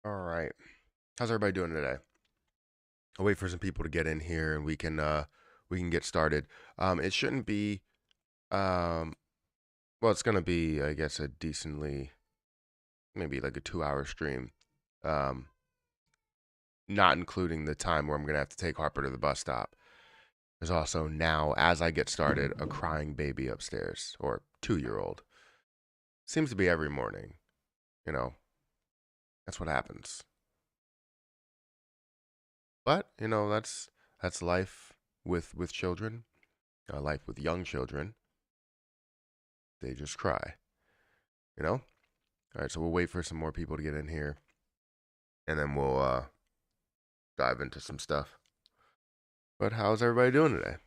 All right. How's everybody doing today? I'll wait for some people to get in here and we can get started. It shouldn't be um well, it's gonna be, I guess, a decently maybe like a 2 hour stream. Um, Not including the time where I'm gonna have to take Harper to the bus stop. There's also now, as I get started, a crying baby upstairs, or 2-year-old. Seems to be every morning, you know. That's what happens. But, that's life with children, life with young children. They just cry, you know? All right, so we'll wait for some more people to get in here and then we'll dive into some stuff. But how's everybody doing today?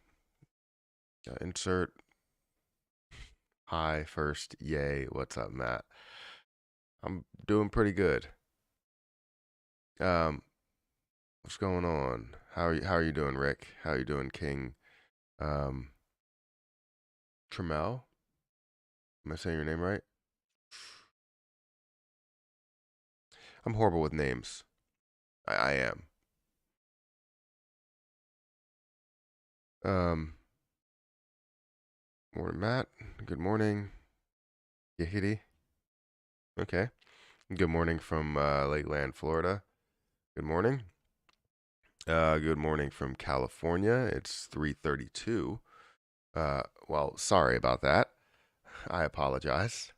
Insert hi first. Yay. What's up, Matt? I'm doing pretty good. Um, what's going on? How are you doing, Rick? How are you doing, King? Um, Tremel? Am I saying your name right? I'm horrible with names. I am. Um, Morning, Matt. Good morning. Yickety. Okay. Good morning from Lakeland, Florida. Good morning. Good morning from California. It's 3:32. Well, sorry about that. I apologize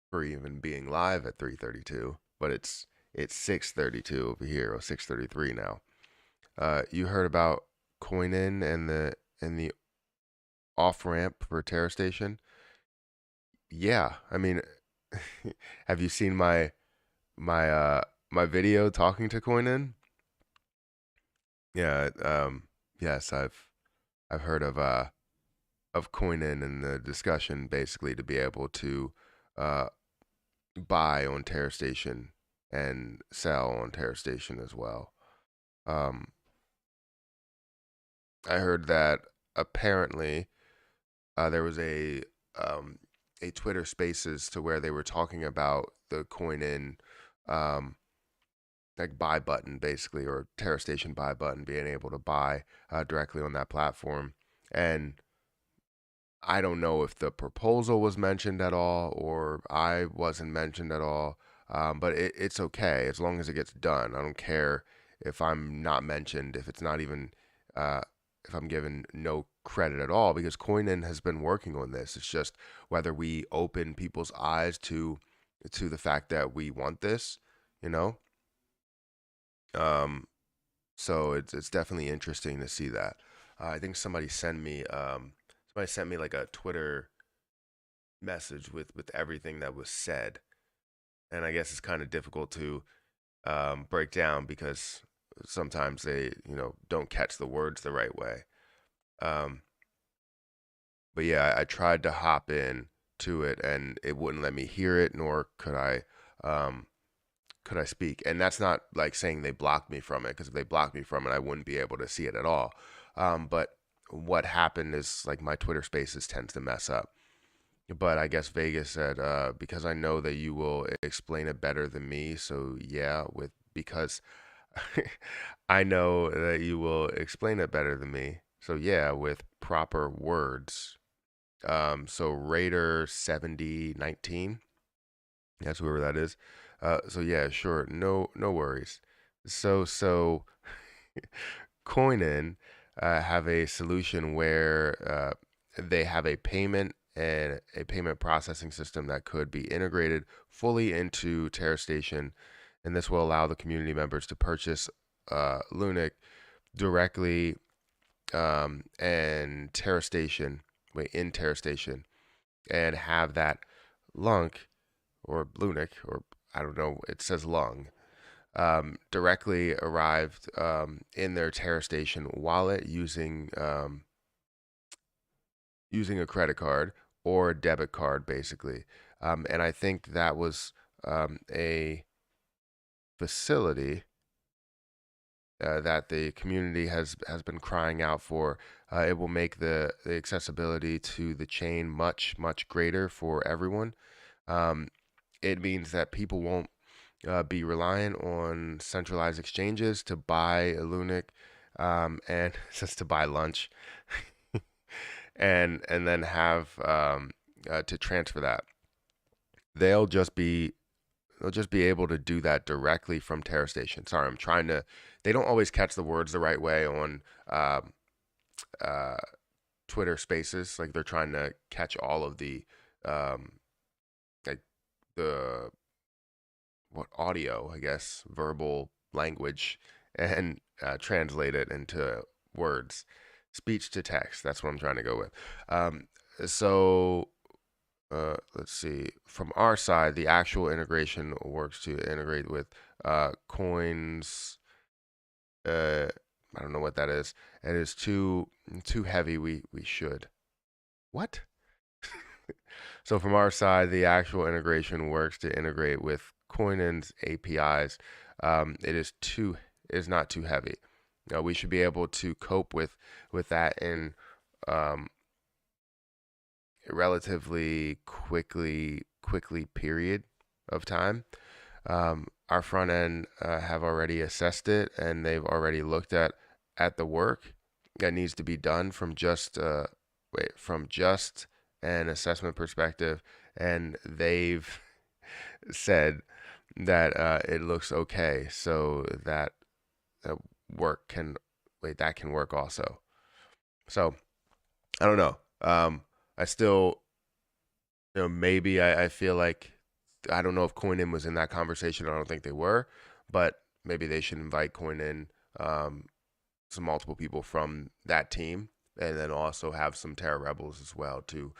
for even being live at 3:32, but it's 6:32 over here, or 6:33 now. You heard about Coinin and the off ramp for Terra Station? Yeah, I mean, have you seen my video talking to Coinin? Yeah, yes, I've heard of Coinin and the discussion basically to be able to uh buy on Terra Station and sell on Terra Station as well. Um, I heard that apparently there was um, a Twitter Spaces to where they were talking about the Coinin um, like buy button basically, or Terra Station buy button, being able to buy directly on that platform. And I don't know if the proposal was mentioned at all or I wasn't mentioned at all. But it's okay as long as it gets done. I don't care if I'm not mentioned, if it's not even, uh, if I'm given no credit at all, because Coinin has been working on this. It's just whether we open people's eyes to the fact that we want this, you know. Um, so it's definitely interesting to see that. I think somebody sent me like a Twitter message with everything that was said, and I guess it's kind of difficult to break down because sometimes they don't catch the words the right way. Um, but yeah, I tried to hop in to it and it wouldn't let me hear it, nor um, could I speak. And that's not like saying they blocked me from it, because if they blocked me from it, I wouldn't be able to see it at all. But what happened is like my Twitter Spaces tends to mess up. But I guess Vegas said, because I know that you will explain it better than me. So yeah, because I know that you will explain it better than me. So yeah, with proper words. So Raider 7019, that's whoever that is. So yeah, sure, no worries. So Coinin have a solution where they have a payment and a payment processing system that could be integrated fully into Terra Station, and this will allow the community members to purchase Lunic directly and Terra Station, wait, in Terra Station, and have that lunk or Lunic, or I don't know, it says lung, directly arrived in their Terra Station wallet using a credit card or a debit card, basically. And I think that was a facility that the community has been crying out for. It will make the accessibility to the chain much greater for everyone. Um, it means that people won't be reliant on centralized exchanges to buy a Lunic, and just to buy lunch, and then have to transfer that. They'll just be they'll just be able to do that directly from Terra Station. Sorry, I'm trying to. They don't always catch the words the right way on uh, Twitter Spaces. Like they're trying to catch all of the um, like the what audio, I guess, verbal language, and translate it into words, speech to text. That's what I'm trying to go with. So let's see. From our side, the actual integration works to integrate with coins. I don't know what that is. It is too heavy. We should. What? So from our side, the actual integration works to integrate with Coinen's APIs. It is not too heavy. We should be able to cope with that in um, a relatively quickly period of time. Our front end have already assessed it, and they've already looked at the work that needs to be done from just an assessment perspective, and they've said that it looks okay, so that work can that can work also. So I don't know. I still, maybe I feel like I don't know if Coinin was in that conversation. I don't think they were, but maybe they should invite Coinin, um, some multiple people from that team, and then also have some Terra Rebels as well to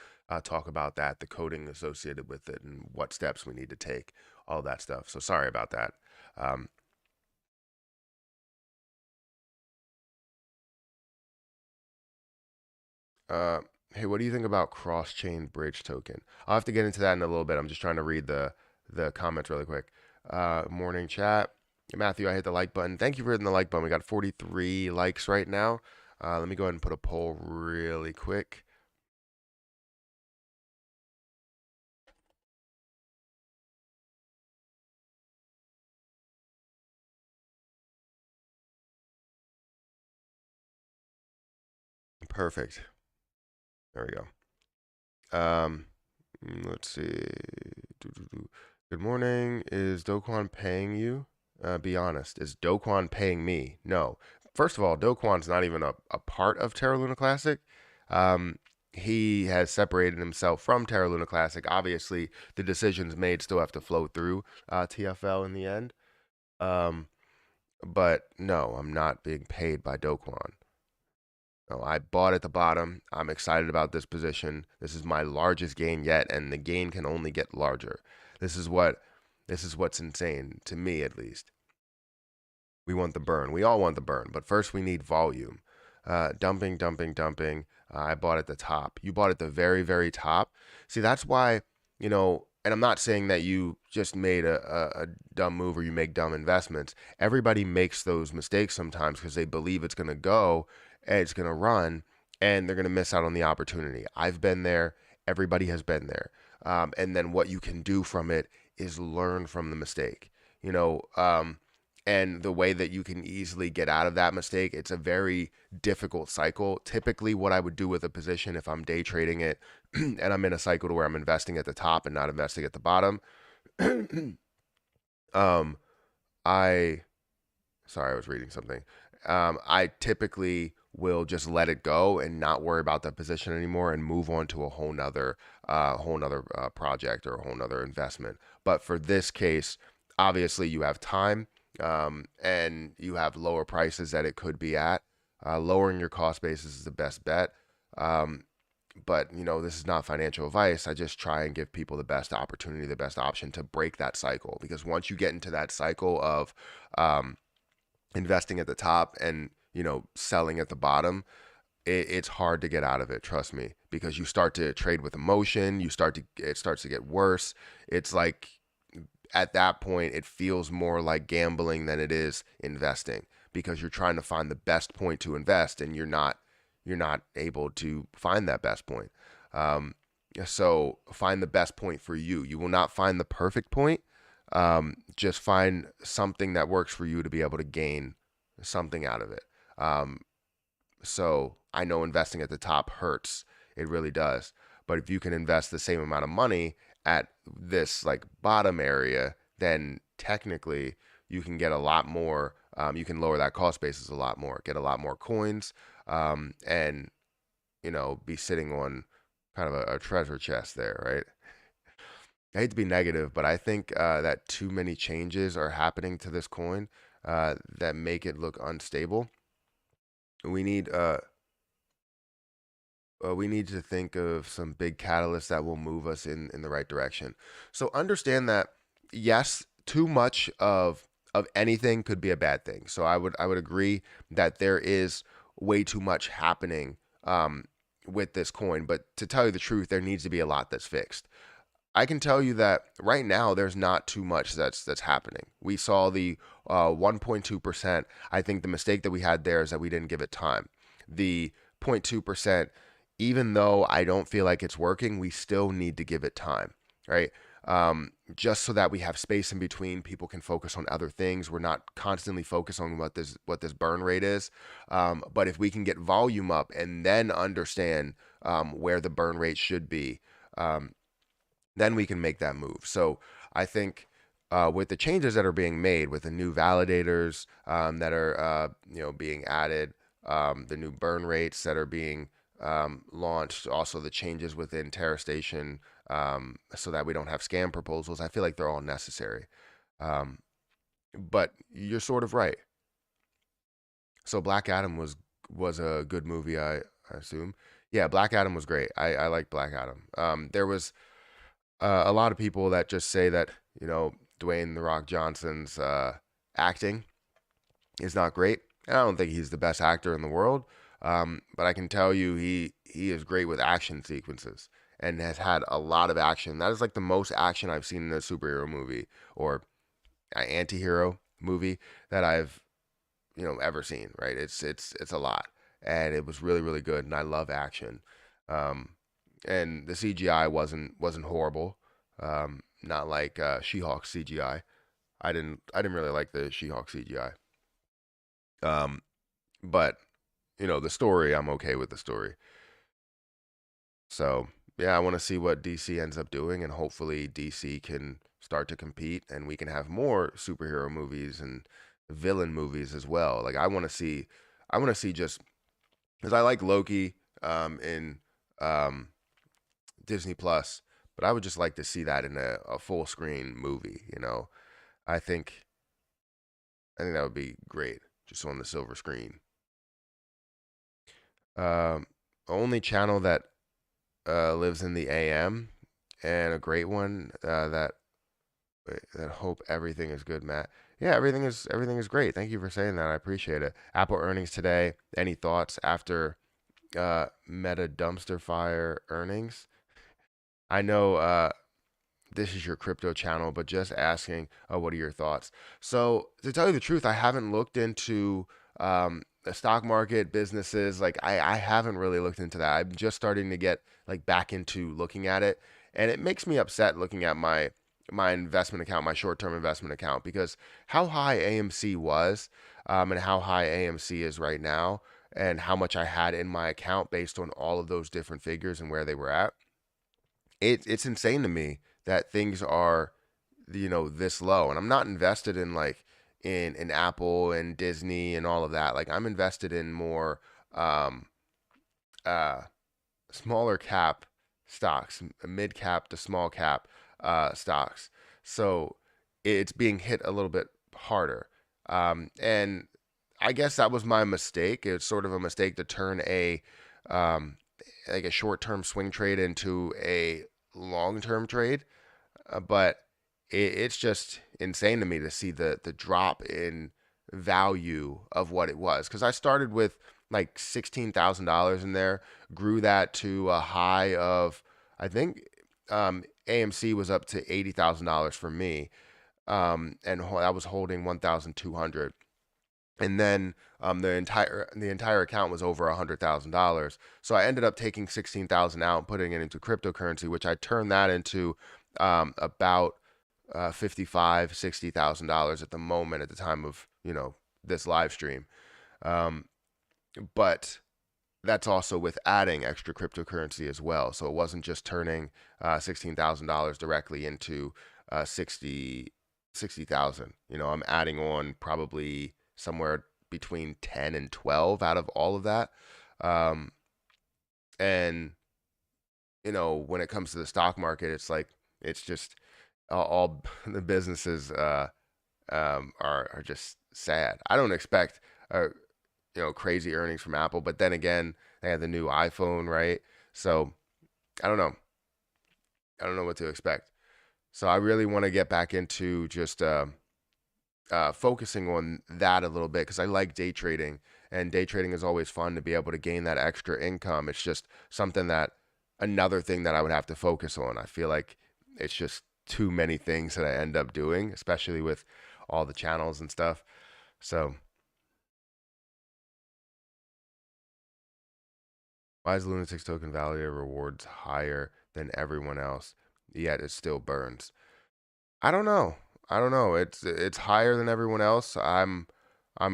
talk about that, the coding associated with it, and what steps we need to take, all that stuff. So sorry about that. Um, uh, hey, what do you think about cross-chain bridge token? I'll have to get into that in a little bit. I'm just trying to read the comments really quick. Morning chat. Matthew, I hit the like button. Thank you for hitting the like button. We got 43 likes right now. Let me go ahead and put a poll really quick. Perfect. There we go. Let's see. Good morning. Is Doquan paying you? Be honest. Is Doquan paying me? No. First of all, Doquan's not even a part of Terra Luna Classic. Um, he has separated himself from Terra Luna Classic. Obviously, the decisions made still have to flow through TFL in the end. Um, but no, I'm not being paid by Doquan. No, I bought at the bottom. I'm excited about this position. This is my largest gain yet, and the gain can only get larger. This is what this is what's insane to me, at least. We want the burn. We all want the burn, but first we need volume. Dumping. I bought at the top. You bought at the very, very top. See, that's why, and I'm not saying that you just made a dumb move or you make dumb investments. Everybody makes those mistakes sometimes because they believe it's going to go and it's going to run and they're going to miss out on the opportunity. I've been there. Everybody has been there. And then what you can do from it is learn from the mistake. You know, and the way that you can easily get out of that mistake, it's a very difficult cycle. Typically, what I would do with a position if I'm day trading it and I'm in a cycle to where I'm investing at the top and not investing at the bottom, um, I sorry, I was reading something. I typically will just let it go and not worry about that position anymore and move on to a whole nother project or a whole nother investment. But for this case, obviously you have time, and you have lower prices that it could be at. Lowering your cost basis is the best bet. Um, but this is not financial advice. I just try and give people the best opportunity, the best option to break that cycle. Because once you get into that cycle of um, investing at the top and selling at the bottom, it's hard to get out of it, trust me, because you start to trade with emotion. It starts to get worse. It's like at that point it feels more like gambling than it is investing, because you're trying to find the best point to invest and you're not able to find that best point. um, so find the best point for you. You will not find the perfect point, Just find something that works for you to be able to gain something out of it. Um, so I know investing at the top hurts. It really does. But if you can invest the same amount of money at this like bottom area, then technically you can get a lot more. You can lower that cost basis a lot more, get a lot more coins, and be sitting on kind of a treasure chest there, right? I hate to be negative, but I think that too many changes are happening to this coin that make it look unstable. We need we need to think of some big catalysts that will move us in the right direction. So understand that yes, too much of anything could be a bad thing. So I would agree that there is way too much happening with this coin, but to tell you the truth, there needs to be a lot that's fixed. I can tell you that right now there's not too much that's happening. We saw the 1.2%. I think the mistake that we had there is that we didn't give it time. The 0.2%, even though I don't feel like it's working, we still need to give it time, right? Just so that we have space in between, people can focus on other things. We're not constantly focused on what this burn rate is. But if we can get volume up and then understand where the burn rate should be, um, then we can make that move. So I think with the changes that are being made, with the new validators that are being added, the new burn rates that are being launched, also the changes within Terra Station, so that we don't have scam proposals, I feel like they're all necessary. Um, but you're sort of right. So Black Adam was a good movie, I assume. Yeah, Black Adam was great. I like Black Adam. There was a lot of people that just say that Dwayne the Rock Johnson's acting is not great. And I don't think he's the best actor in the world, but I can tell you he is great with action sequences and has had a lot of action. That is like the most action I've seen in a superhero movie or an anti-hero movie that I've ever seen. Right? It's a lot, and it was really really good. And I love action. Um, and the CGI wasn't horrible. Not like She-Hulk CGI. I didn't really like the She-Hulk CGI. Um, but the story, I'm okay with the story. So yeah, I want to see what DC ends up doing, and hopefully DC can start to compete, and we can have more superhero movies and villain movies as well. Like I want to see just because I like Loki in um, Disney Plus, but I would just like to see that in a full screen movie. I think I think that would be great, just on the silver screen. Um, Only channel that lives in the AM, and a great one that hope everything is good, Matt. Yeah, everything is great. Thank you for saying that. I appreciate it. Apple earnings today. Any thoughts after Meta dumpster fire earnings? I know this is your crypto channel, but just asking, what are your thoughts? So, to tell you the truth, I haven't looked into the stock market, businesses. Like, I haven't really looked into that. I'm just starting to get like back into looking at it, and it makes me upset looking at my investment account, my short-term investment account, because how high AMC was, and how high AMC is right now, and how much I had in my account based on all of those different figures and where they were at, it's insane to me that things are this low. And I'm not invested in like in Apple and Disney and all of that. Like I'm invested in more um uh smaller cap stocks, mid cap to small cap stocks. So it's being hit a little bit harder. And I guess that was my mistake. It's sort of a mistake to turn um, like a short term swing trade into a long term trade. But it's just insane to me to see the drop in value of what it was, because I started with like $16,000 in there, grew that to a high of, I think, AMC was up to $80,000 for me, and I was holding 1,200, and then the entire account was over $100,000. So I ended up taking 16,000 out, putting it into cryptocurrency, which I turned that into about $55,000-$60,000 at the moment at the time of this live stream. Um, but that's also with adding extra cryptocurrency as well. So it wasn't just turning $16,000 directly into 60,000. I'm adding on probably somewhere between 10 and 12 out of all of that. And when it comes to the stock market, it's like it's just all the businesses are just sad. I don't expect crazy earnings from Apple, but then again, they have the new iPhone, right? So I don't know. I don't know what to expect. So I really want to get back into just focusing on that a little bit because I like day trading, and day trading is always fun to be able to gain that extra income. It's just something that another thing that I would have to focus on. I feel like it's just too many things that I end up doing, especially with all the channels and stuff. So why is Lunatic's token validator rewards higher than everyone else, yet it still burns? I don't know. I don't know. It's higher than everyone else. I'm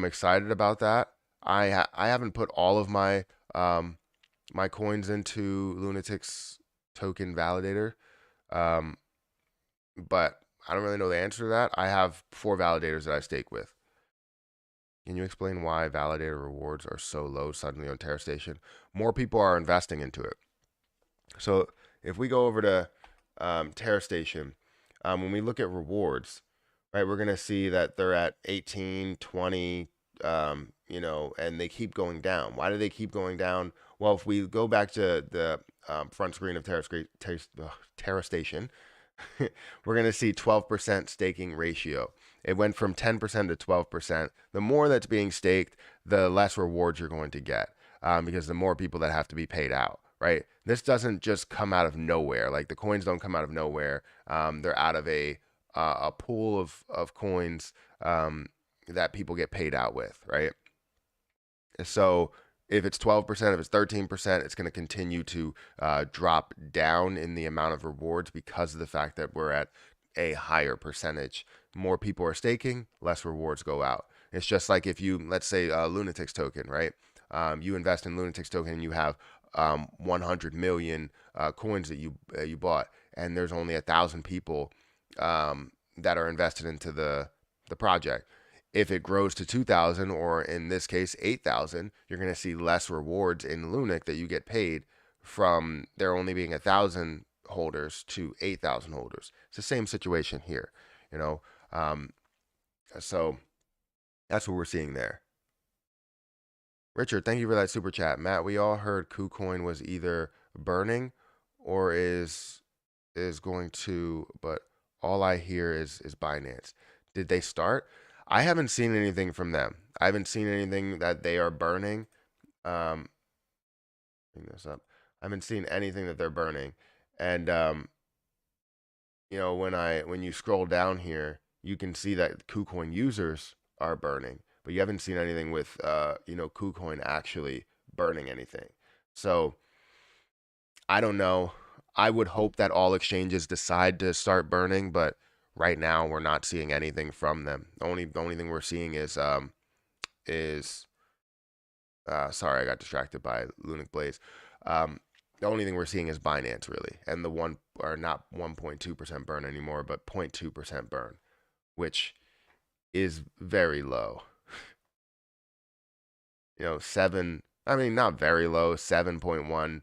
excited about that. I haven't put all of my coins into Lunatic's token validator, um, but I don't really know the answer to that. I have 4 validators that I stake with. Can you explain why validator rewards are so low suddenly on Terra Station? More people are investing into it. So if we go over to Terra Station, when we look at rewards, right, we're going to see that they're at 18, 20, and they keep going down. Why do they keep going down? Well, if we go back to the front screen of Terra Station, we're going to see 12% staking ratio. It went from 10% to 12%. The more that's being staked, the less rewards you're going to get because the more people that have to be paid out, right? This doesn't just come out of nowhere. Like the coins don't come out of nowhere. They're out of a pool of coins that people get paid out with, right? So if it's 12%, if it's 13%, it's going to continue to drop down in the amount of rewards because of the fact that we're at a higher percentage. More people are staking, less rewards go out. It's just like if you, let's say, Lunatic's token, right? You invest in Lunatic's token and you have 100 million coins that you bought, and there's only 1,000 people that are invested into the project. If it grows to 2,000, or in this case 8,000, you're going to see less rewards in Lunic that you get paid from there only being 1,000 holders to 8,000 holders. It's the same situation here, you know. So that's what we're seeing there. Richard, thank you for that super chat. Matt, we all heard KuCoin was either burning or is going to, but all I hear is Binance. Did they start? I haven't seen anything from them. I haven't seen anything that they are burning. Bring this up. I haven't seen anything that they're burning. And when you scroll down here, you can see that KuCoin users are burning, but you haven't seen anything with KuCoin actually burning anything. So I don't know. I would hope that all exchanges decide to start burning, but right now we're not seeing anything from them. The only thing we're seeing is sorry, I got distracted by Lunic Blaze. The only thing we're seeing is Binance really, and the one are not 1.2% burn anymore, but 0.2% burn, which is very low. Seven. I mean, not very low, 7.1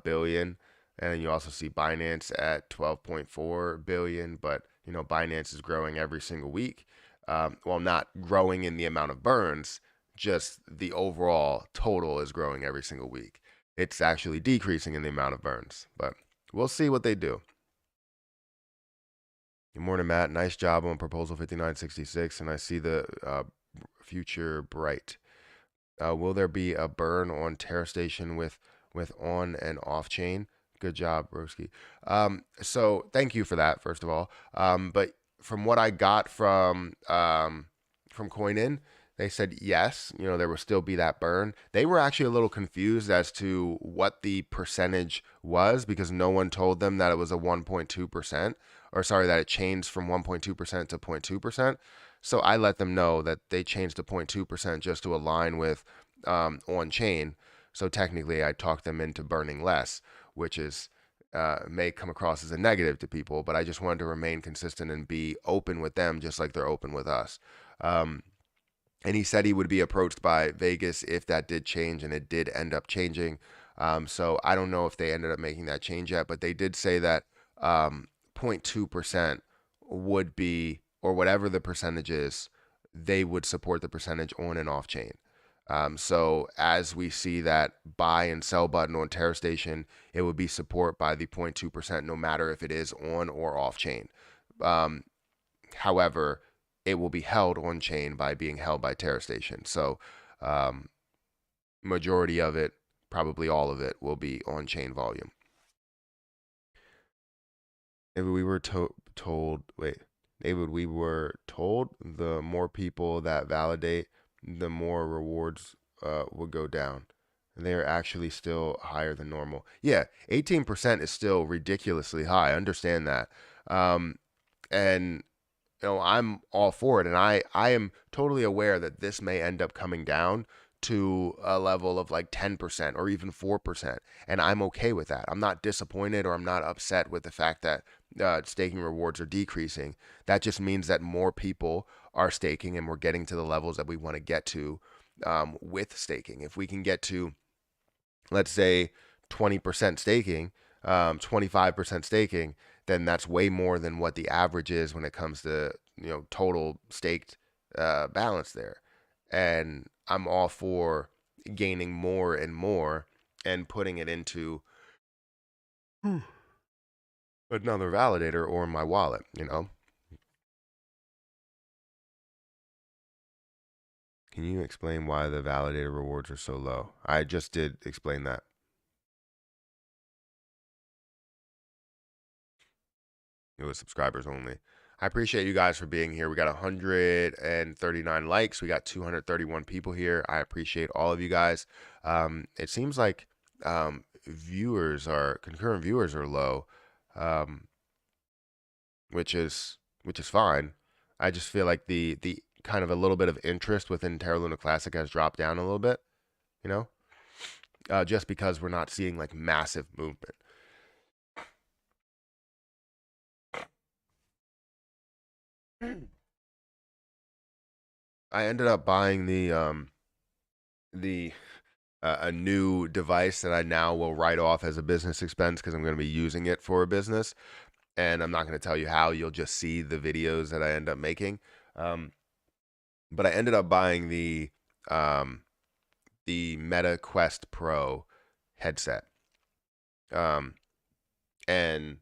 billion. And then you also see Binance at 12.4 billion, but Binance is growing every single week. Well, not growing in the amount of burns, just the overall total is growing every single week. It's actually decreasing in the amount of burns, but we'll see what they do. Good morning, Matt. Nice job on proposal 5966, and I see the future bright. Will there be a burn on Terra Station with on and off chain? Good job, Broski. So thank you for that, first of all. But from what I got from CoinIn, They said yes, there will still be that burn. They were actually a little confused as to what the percentage was because no one told them that it was a 1.2%, or sorry, that it changed from 1.2% to 0.2%. So I let them know that they changed to 0.2% just to align with on chain. So technically, I talked them into burning less, which is may come across as a negative to people, but I just wanted to remain consistent and be open with them just like they're open with us. Um, and he said he would be approached by Vegas if that did change, and it did end up changing. So I don't know if they ended up making that change yet, but they did say that 0.2% would be, or whatever the percentage is, they would support the percentage on and off chain. So as we see that buy and sell button on Terra Station, it would be support by the 0.2%, no matter if it is on or off chain. Um, However, it will be held on chain by being held by Terra Station. So, um, majority of it, probably all of it, will be on chain volume. If we were told, wait, David, we were told the more people that validate, the more rewards would go down. They're actually still higher than normal. Yeah, 18% is still ridiculously high. I understand that. And I'm all for it. And I am totally aware that this may end up coming down to a level of like 10% or even 4%. And I'm okay with that. I'm not disappointed or I'm not upset with the fact that staking rewards are decreasing. That just means that more people are staking and we're getting to the levels that we want to get to with staking. If we can get to, let's say, 20% staking, 25% staking, then that's way more than what the average is when it comes to total staked balance there. And I'm all for gaining more and more and putting it into another validator or my wallet. Can you explain why the validator rewards are so low? I just did explain that. It was subscribers only. I appreciate you guys for being here. We got 139 likes. We got 231 people here. I appreciate all of you guys. It seems like concurrent viewers are low, um, which is fine. I just feel like the kind of a little bit of interest within Terra Luna Classic has dropped down a little bit, you know, just because we're not seeing like massive movement. I ended up buying the a new device that I now will write off as a business expense because I'm going to be using it for a business, and I'm not going to tell you how. You'll just see the videos that I end up making. Um, but I ended up buying um, the Meta Quest Pro headset, um, and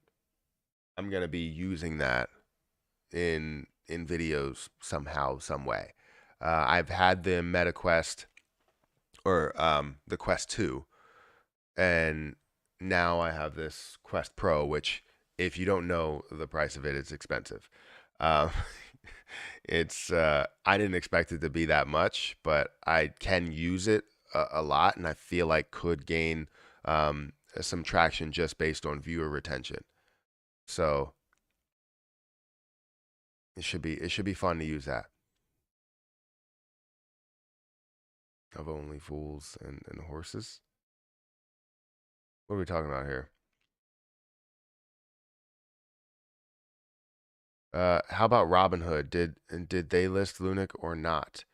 I'm going to be using that in videos somehow, some way. I've had the Meta Quest or the Quest 2, and now I have this Quest Pro, which, if you don't know the price of it, it's expensive. Um, it's I didn't expect it to be that much, but I can use it a lot, and I feel like could gain some traction just based on viewer retention. So it should be fun to use that. Of only fools and horses. What are we talking about here? How about Robinhood? Did they list Lunic or not?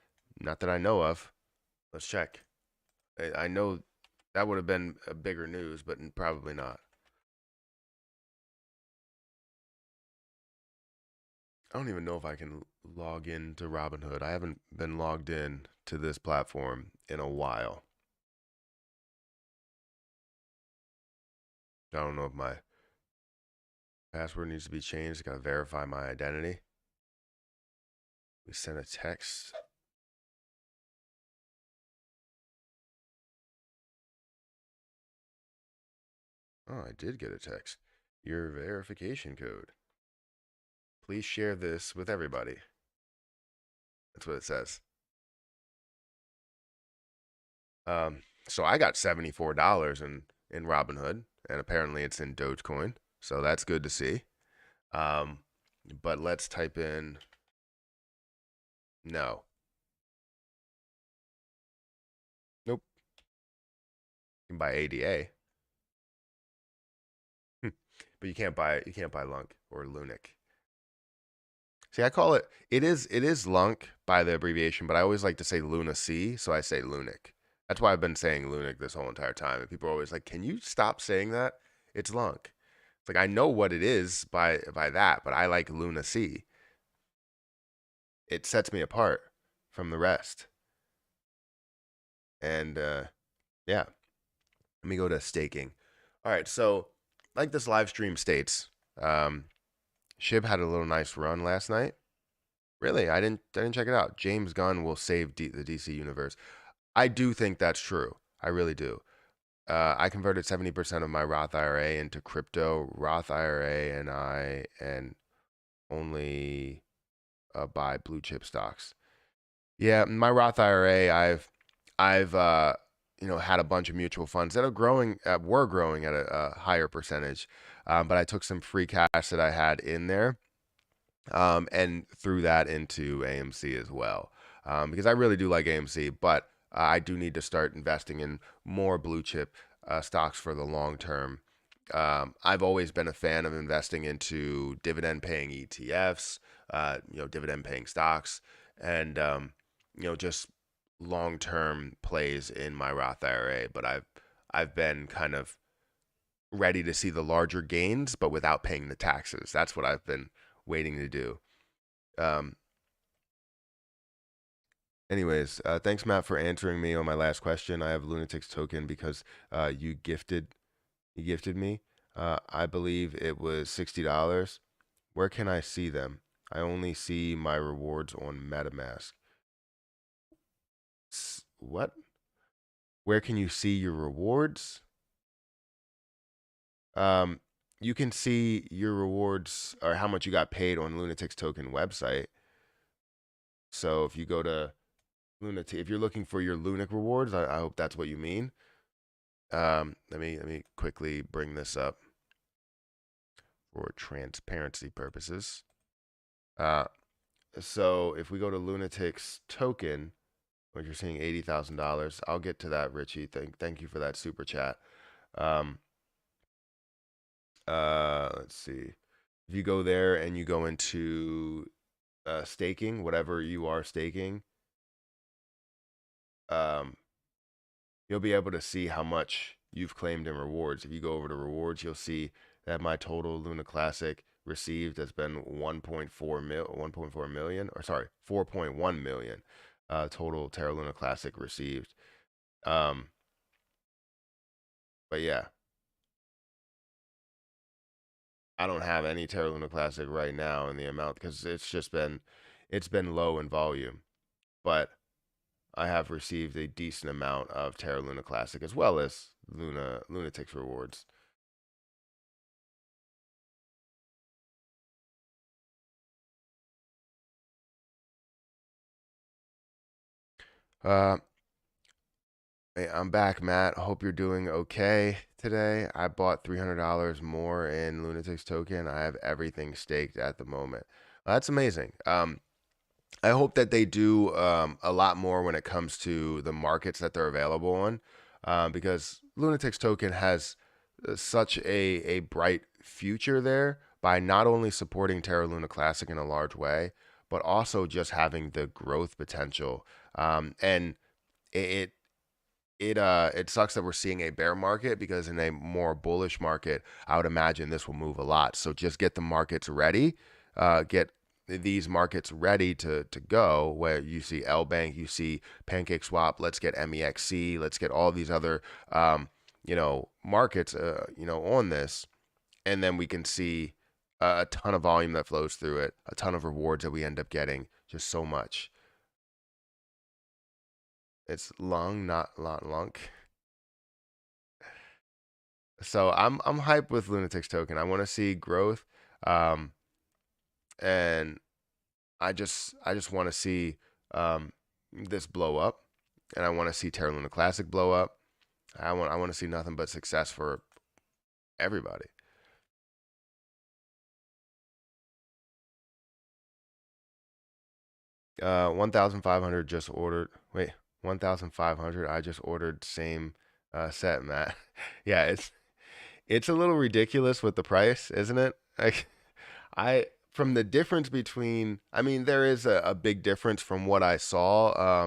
Not that I know of. Let's check. I know that would have been a bigger news, but probably not. I don't even know if I can log in to Robinhood. I haven't been logged in to this platform in a while. I don't know if my password needs to be changed. Got to verify my identity. We sent a text. Oh, I did get a text. Your verification code. Please share this with everybody. That's what it says. So I got $74 in Robinhood, and apparently it's in Dogecoin. So that's good to see. Um, but let's type in no. Nope. You can buy ADA, but you can't buy Lunk or Lunic. See, I call it is Lunk by the abbreviation, but I always like to say Luna C, so I say Lunic. That's why I've been saying Lunic this whole entire time. And people are always like, "Can you stop saying that? It's Lunk." It's like I know what it is by that, but I like Luna C. It sets me apart from the rest. And yeah, let me go to staking. All right, so like this live stream states, um, Shib had a little nice run last night. Really, I didn't check it out. James Gunn will save the DC universe. I do think that's true. I really do. I converted 70% of my Roth IRA into crypto Roth IRA, and only buy blue chip stocks. Yeah, my Roth IRA, I've had a bunch of mutual funds that are growing, were growing at a higher percentage, but I took some free cash that I had in there, and threw that into AMC as well, because I really do like AMC, but I do need to start investing in more blue chip stocks for the long term. I've always been a fan of investing into dividend paying ETFs, dividend paying stocks, and just long term plays in my Roth IRA. But I've been kind of ready to see the larger gains, but without paying the taxes. That's what I've been waiting to do. Um, Anyways, thanks Matt for answering me on my last question. I have Lunatics token because you gifted me. I believe it was $60. Where can I see them? I only see my rewards on MetaMask. What? Where can you see your rewards? Um, you can see your rewards or how much you got paid on Lunatics token website. So if you go to Lunatic, if you're looking for your Lunic rewards, I hope that's what you mean. Let me quickly bring this up for transparency purposes. Uh, so if we go to Lunatic's token, which you're seeing $80,000, I'll get to that, Richie. Thank you for that super chat. Um, let's see. If you go there and you go into staking, whatever you are staking, um, you'll be able to see how much you've claimed in rewards. If you go over to rewards, you'll see that my total Luna Classic received has been 1.4 million, or sorry, 4.1 million total Terra Luna Classic received. Um, but yeah, I don't have any Terra Luna Classic right now in the amount because it's been low in volume, but I have received a decent amount of Terra Luna Classic as well as Lunatics rewards. Uh, Hey, I'm back, Matt. Hope you're doing okay today. I bought $300 more in Lunatics token. I have everything staked at the moment. That's amazing. I hope that they do a lot more when it comes to the markets that they're available on, because Lunatics token has such a bright future there by not only supporting Terra Luna Classic in a large way, but also just having the growth potential. And it it sucks that we're seeing a bear market because in a more bullish market, I would imagine this will move a lot. So just get the markets ready, get these markets ready to go. Where you see L Bank, you see Pancake Swap. Let's get MEXC. Let's get all these other markets on this, and then we can see a ton of volume that flows through it, a ton of rewards that we end up getting, just so much. It's long, not lunk. So I'm hyped with Lunatics token. I want to see growth, um, and I just want to see this blow up. and I want to see Terra Luna Classic blow up. I want to see nothing but success for everybody. 1,500 just ordered. Wait, 1,500. I just ordered same set, Matt. Yeah, it's a little ridiculous with the price, isn't it? Like, I from the difference between, I mean, there is a big difference from what I saw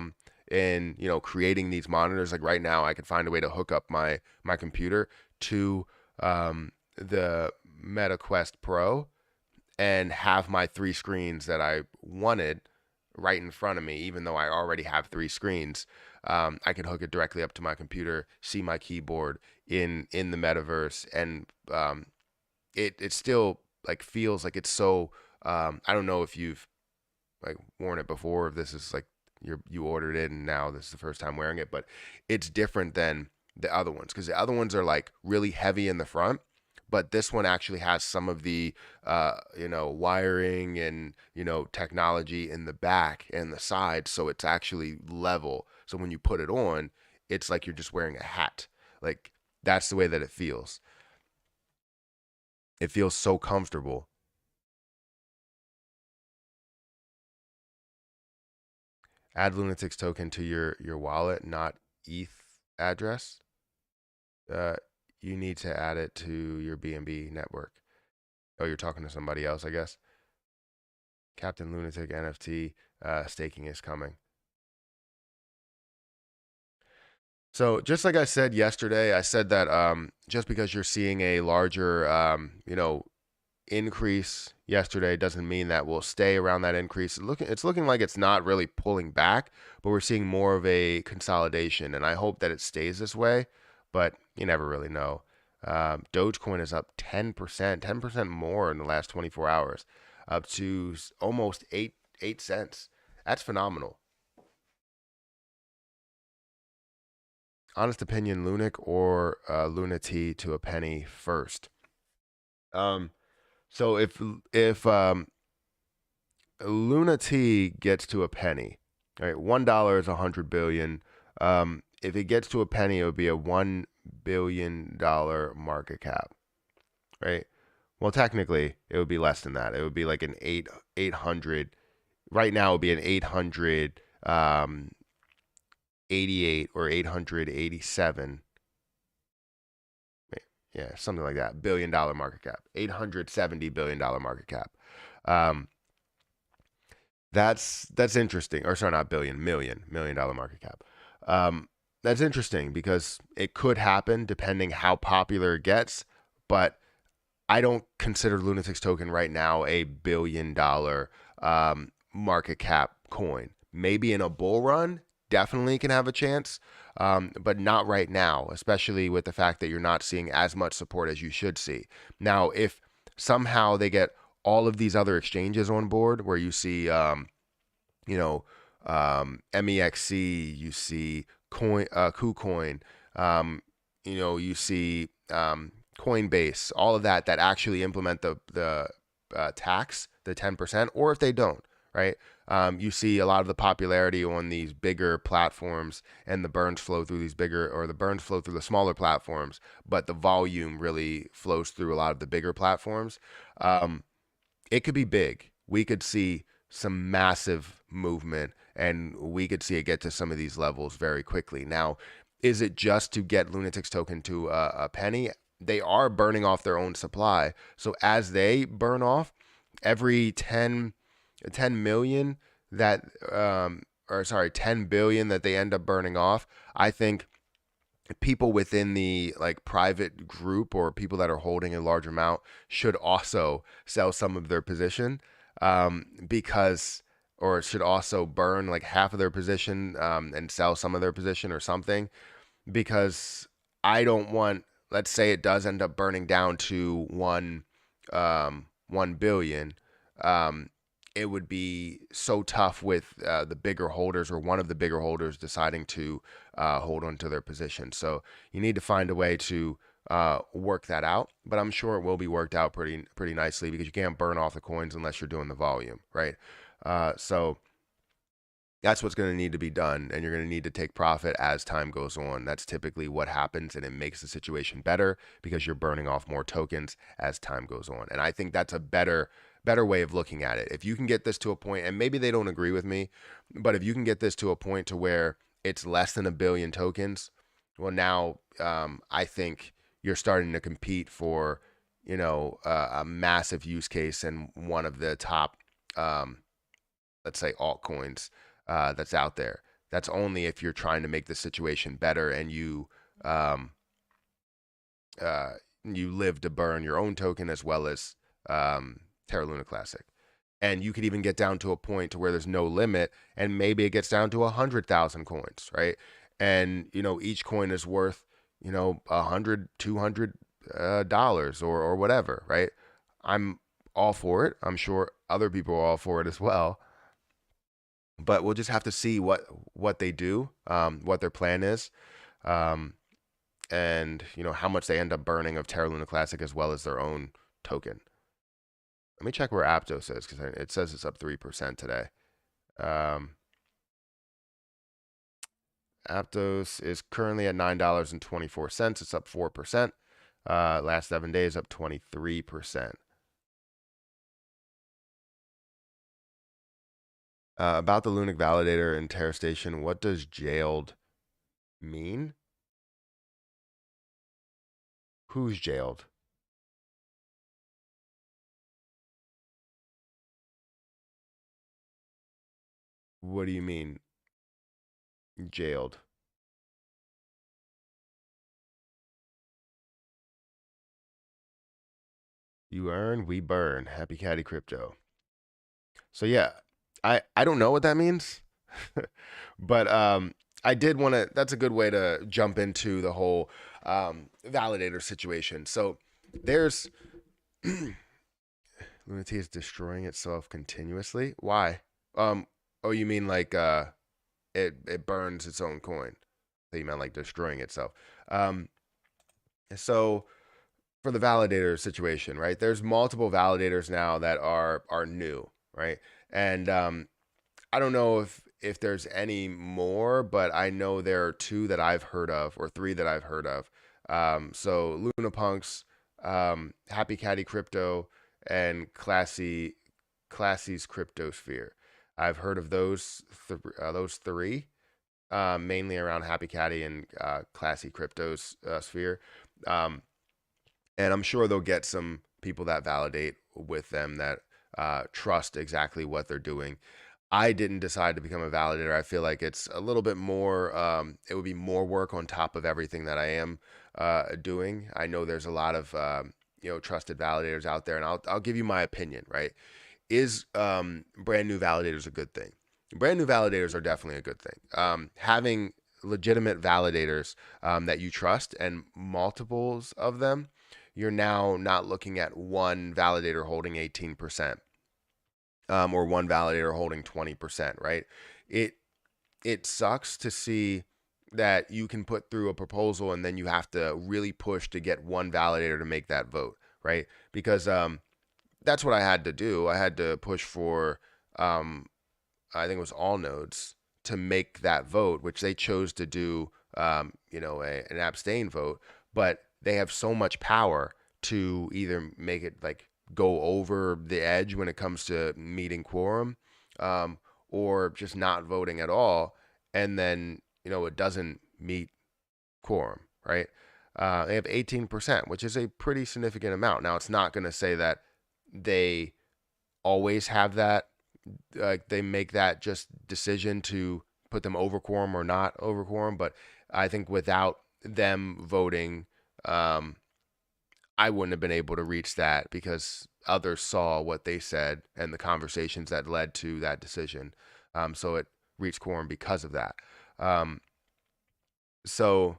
in creating these monitors. Like right now, I could find a way to hook up my computer to the Meta Quest Pro and have my three screens that I wanted right in front of me, even though I already have three screens. I could hook it directly up to my computer, see my keyboard in the metaverse, and it still like feels like it's so. I don't know if you've like worn it before, if this is like you ordered it and now this is the first time wearing it, but it's different than the other ones because the other ones are like really heavy in the front, but this one actually has some of the wiring and technology in the back and the side, so it's actually level. So when you put it on, it's like you're just wearing a hat. Like that's the way that it feels. It feels so comfortable. Add Lunatics token to your wallet, not ETH address. Uh, you need to add it to your BNB network. Oh, you're talking to somebody else, I guess. Captain Lunatic NFT staking is coming. So just like I said yesterday, I said that just because you're seeing a larger, increase yesterday doesn't mean that we'll stay around that increase. It's looking like it's not really pulling back, but we're seeing more of a consolidation, and I hope that it stays this way. But you never really know. Dogecoin is up 10%, 10% more in the last 24 hours, up to almost 8 cents. That's phenomenal. Honest opinion, Lunic or Lunati to a penny first. Um, so if Luna T gets to a penny, right? $1 is 100 billion. If it gets to a penny, it would be a $1 billion market cap, right? Well, technically, it would be less than that. It would be like an 800. Right now, it would be an 888 or 887. Yeah, something like that. $1 billion market cap. $870 billion market cap. Um, that's interesting. Or sorry, not billion, million dollar market cap. That's interesting because it could happen depending how popular it gets, but I don't consider Lunatics token right now a $1 billion market cap coin. Maybe in a bull run, definitely can have a chance, but not right now, especially with the fact that you're not seeing as much support as you should see. Now, if somehow they get all of these other exchanges on board where you see, you know, MEXC, you see KuCoin, you see Coinbase, all of that actually implement the tax, the 10%, or if they don't, right? You see a lot of the popularity on these bigger platforms, and the burns flow through the burns flow through the smaller platforms, but the volume really flows through a lot of the bigger platforms. Um, it could be big. We could see some massive movement, and we could see it get to some of these levels very quickly. Now, is it just to get Lunatics token to a penny? They are burning off their own supply. So as they burn off, every 10 million that, or sorry, 10 billion that they end up burning off, I think people within the like private group or people that are holding a large amount should also sell some of their position, because or should also burn like half of their position, and sell some of their position or something, because I don't want, let's say it does end up burning down to 1 billion. um, it would be so tough with the bigger holders or one of the bigger holders deciding to hold on to their position. So you need to find a way to work that out. But I'm sure it will be worked out pretty nicely, because you can't burn off the coins unless you're doing the volume, right? So That's what's going to need to be done, and you're going to need to take profit as time goes on. That's typically what happens, and it makes the situation better because you're burning off more tokens as time goes on. And I think that's a better way of looking at it. If you can get this to a point, and maybe they don't agree with me, but if you can get this to a point to where it's less than a billion tokens, well, now I think you're starting to compete for, a massive use case and one of the top, let's say, altcoins that's out there. That's only if you're trying to make the situation better and um, you live to burn your own token as well as Terra Luna Classic. And you could even get down to a point to where there's no limit, and maybe it gets down to 100,000 coins, right? And each coin is worth 100, $200 or whatever, right? I'm all for it. I'm sure other people are all for it as well. But we'll just have to see what they do, what their plan is, um, and how much they end up burning of Terra Luna Classic as well as their own token. Let me check where Aptos is because it says it's up 3% today. Aptos is currently at $9.24. It's up 4%. Last 7 days, up 23%. About the Lunic Validator and Terra Station, what does jailed mean? Who's jailed? What do you mean, jailed? You earn, we burn. Happy Caddy Crypto. So yeah, I don't know what that means, but I did want to. That's a good way to jump into the whole validator situation. So there's Lunati is destroying itself continuously. Why? Oh, you mean like it burns its own coin? So you meant like destroying itself. Um, so for the validator situation, right? There's multiple validators now that are new, right? And I don't know if there's any more, but I know there are two that I've heard of, or three that I've heard of. So Luna Punks, Happy Caddy Crypto, and Classy's Cryptosphere. I've heard of those three, mainly around Happy Caddy and Classy Crypto's sphere. Um, and I'm sure they'll get some people that validate with them that trust exactly what they're doing. I didn't decide to become a validator. I feel like it's a little bit more, it would be more work on top of everything that I am doing. I know there's a lot of, trusted validators out there, and I'll give you my opinion, right? Is brand new validators a good thing? Brand new validators are definitely a good thing. Having legitimate validators that you trust and multiples of them, you're now not looking at one validator holding 18%, or one validator holding 20%, right? It it sucks to see that you can put through a proposal and then you have to really push to get one validator to make that vote, right? Because that's what I had to do. I had to push for, I think it was all nodes to make that vote, which they chose to do, an abstain vote. But they have so much power to either make it like go over the edge when it comes to meeting quorum, or just not voting at all, and then it doesn't meet quorum, right? They have 18%, which is a pretty significant amount. Now, it's not going to say that they always have that, like they make that just decision to put them over quorum or not over quorum. But I think without them voting, I wouldn't have been able to reach that because others saw what they said and the conversations that led to that decision. So it reached quorum because of that. Um, so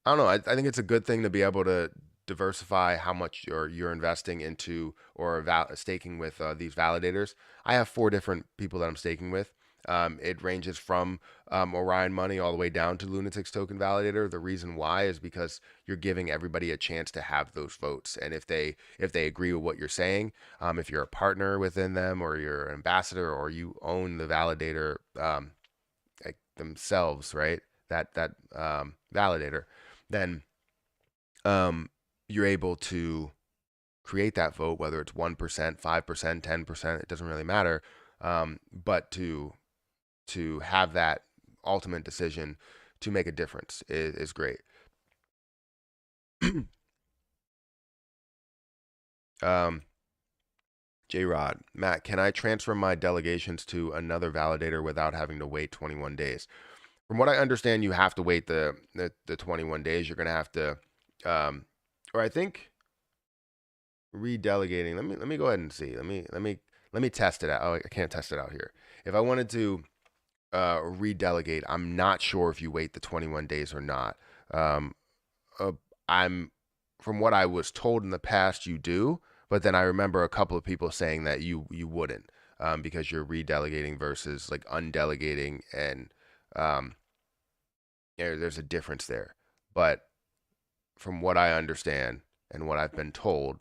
I don't know. I think it's a good thing to be able to diversify how much you're investing into or staking with these validators. I have four different people that I'm staking with. It ranges from Orion Money all the way down to Lunatics Token Validator. The reason why is because you're giving everybody a chance to have those votes, and if they agree with what you're saying, if you're a partner within them or you're an ambassador or you own the validator, themselves, right? That validator, then you're able to create that vote, whether it's 1%, 5%, 10%, it doesn't really matter. But to have that ultimate decision to make a difference is great. um, J Rod, Matt, can I transfer my delegations to another validator without having to wait 21 days? From what I understand, you have to wait the 21 days. You're gonna have to, or I think redelegating. Let me go ahead and see. Let me test it out. Oh, I can't test it out here. If I wanted to redelegate, I'm not sure if you wait the 21 days or not. Um, uh, I'm from what I was told in the past, you do, but then I remember a couple of people saying that you wouldn't, because you're redelegating versus like undelegating, and um, there's a difference there. But from what I understand and what I've been told,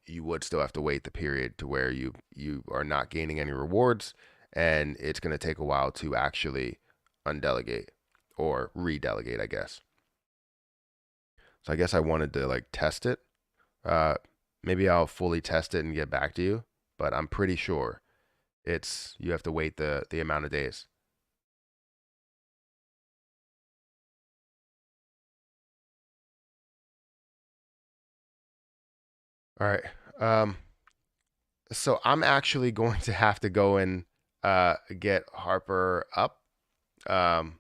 you would still have to wait the period to where you are not gaining any rewards, and it's going to take a while to actually undelegate or redelegate, I guess. So I guess I wanted to like test it. Uh, Maybe I'll fully test it and get back to you, but I'm pretty sure it's you have to wait the amount of days. All right. Um, so I'm actually going to have to go and get Harper up. Um,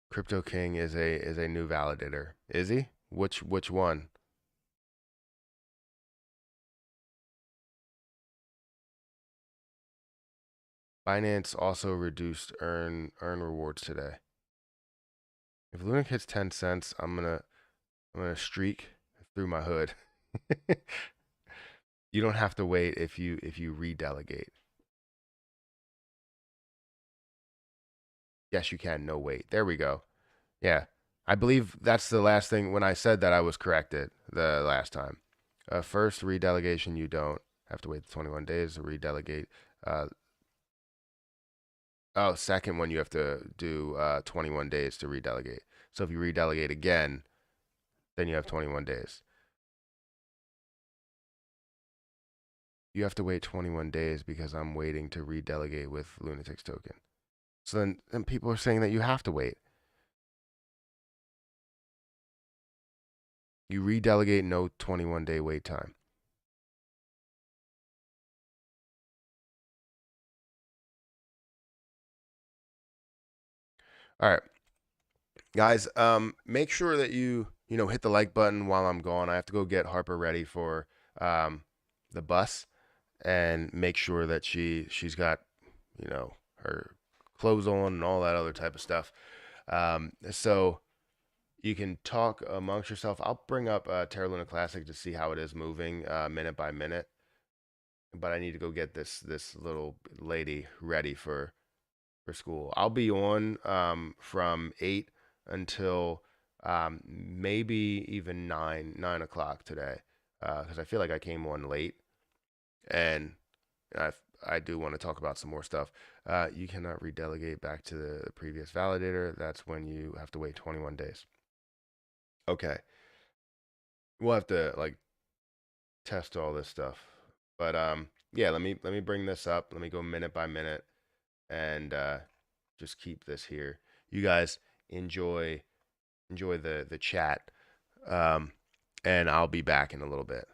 Crypto King is a new validator. Is he? Which one? Binance also reduced earn rewards today. If Luna hits 10 cents, I'm gonna streak through my hood. You don't have to wait if you redelegate. Yes, you can. No wait. There we go. Yeah. I believe that's the last thing. When I said that, I was corrected the last time. First redelegation, you don't have to wait 21 days to redelegate. Uh, oh, second one, you have to do 21 days to redelegate. So if you redelegate again, then you have 21 days. You have to wait 21 days because I'm waiting to redelegate with Lunatic's token. So then people are saying that you have to wait. You redelegate, no 21-day wait time. All right, guys. Make sure that you hit the like button while I'm gone. I have to go get Harper ready for um the bus, and make sure that she's got her clothes on and all that other type of stuff. So you can talk amongst yourself. I'll bring up Terra Luna Classic to see how it is moving minute by minute. But I need to go get this little lady ready for school. I'll be on from 8 until maybe even 9 o'clock today, because I feel like I came on late, and I I do want to talk about some more stuff. You cannot redelegate back to the previous validator. That's when you have to wait 21 days. Okay, we'll have to like test all this stuff, but yeah, let me bring this up. Let me go minute by minute, and just keep this here. You guys enjoy the chat, um, and I'll be back in a little bit.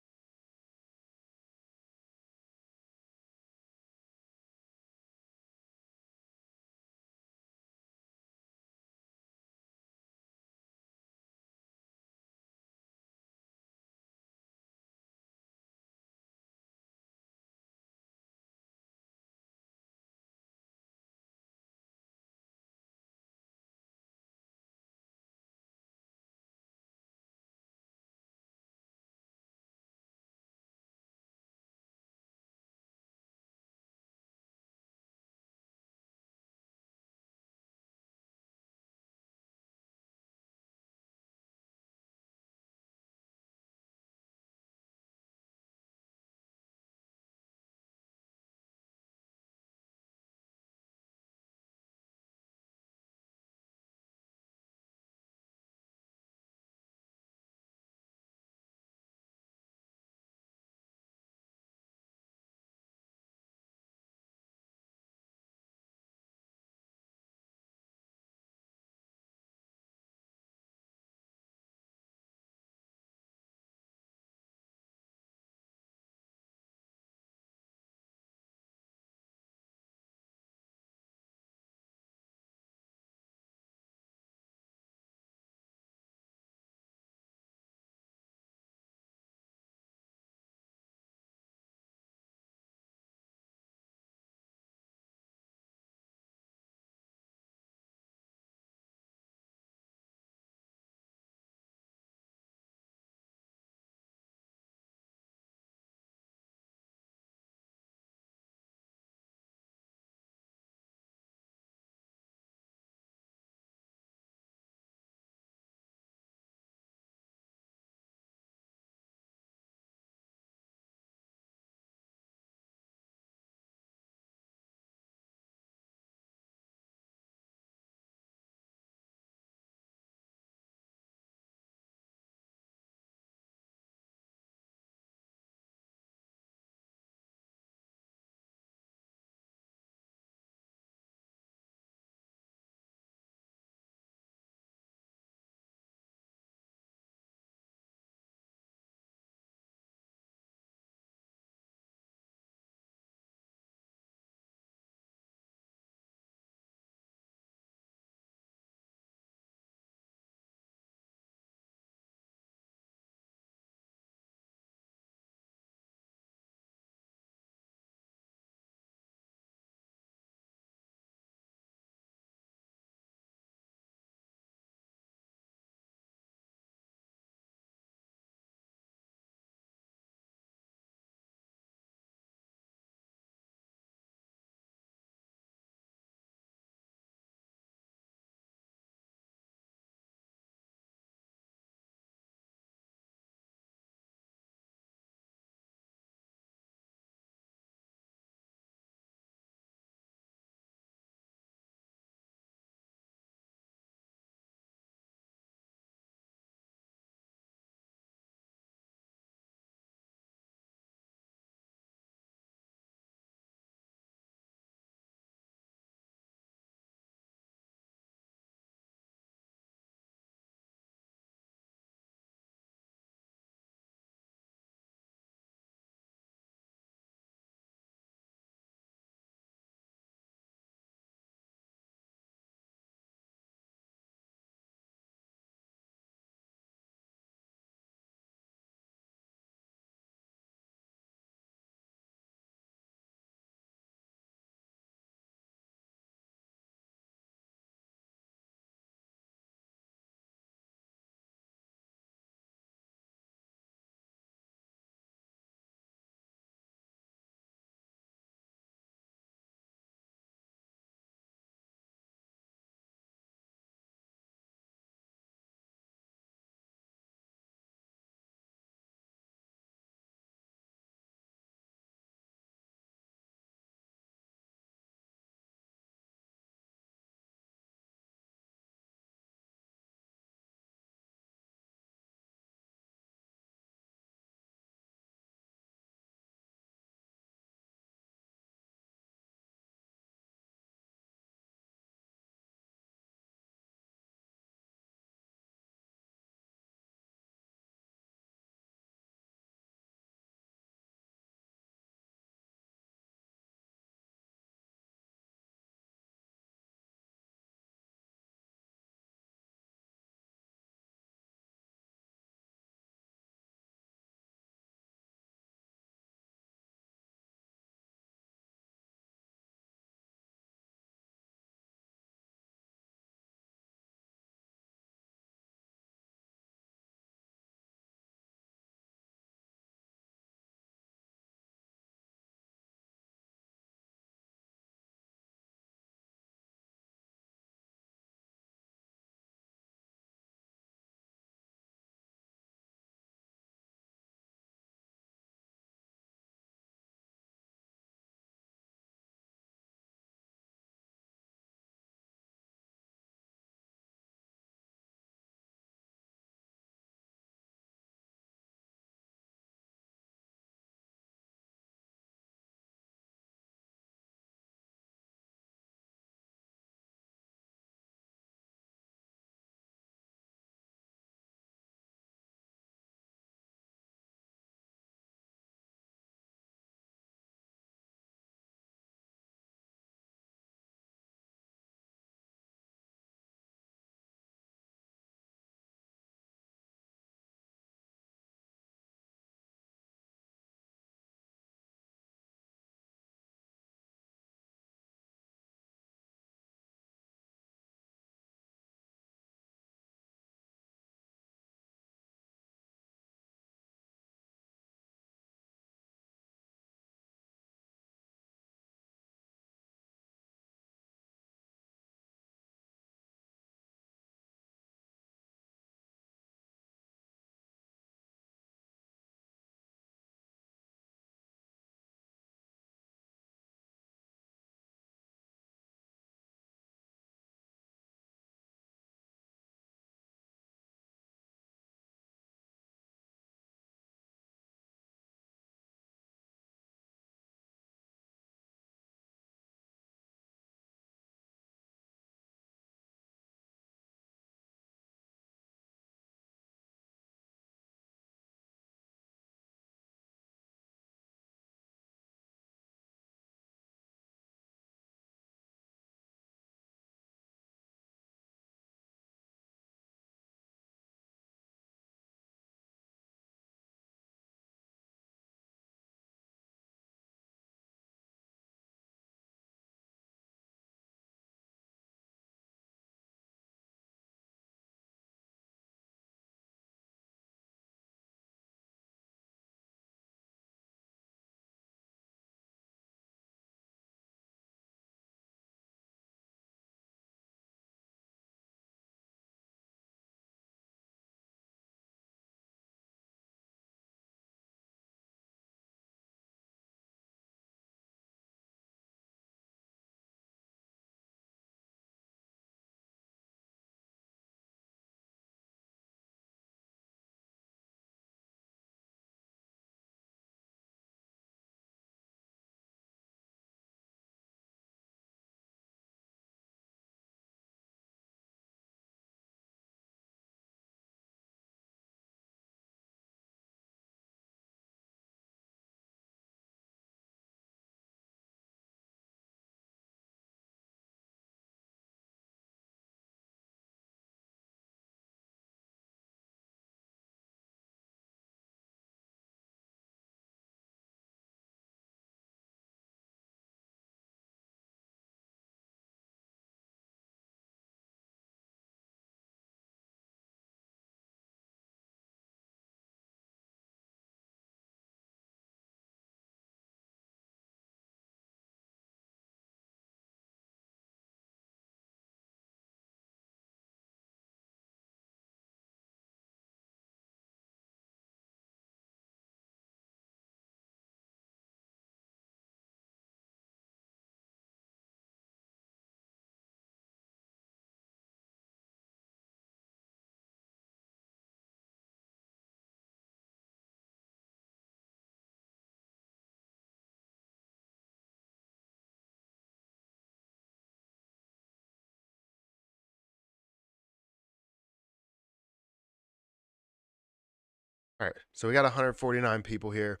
All right, so we got 149 people here.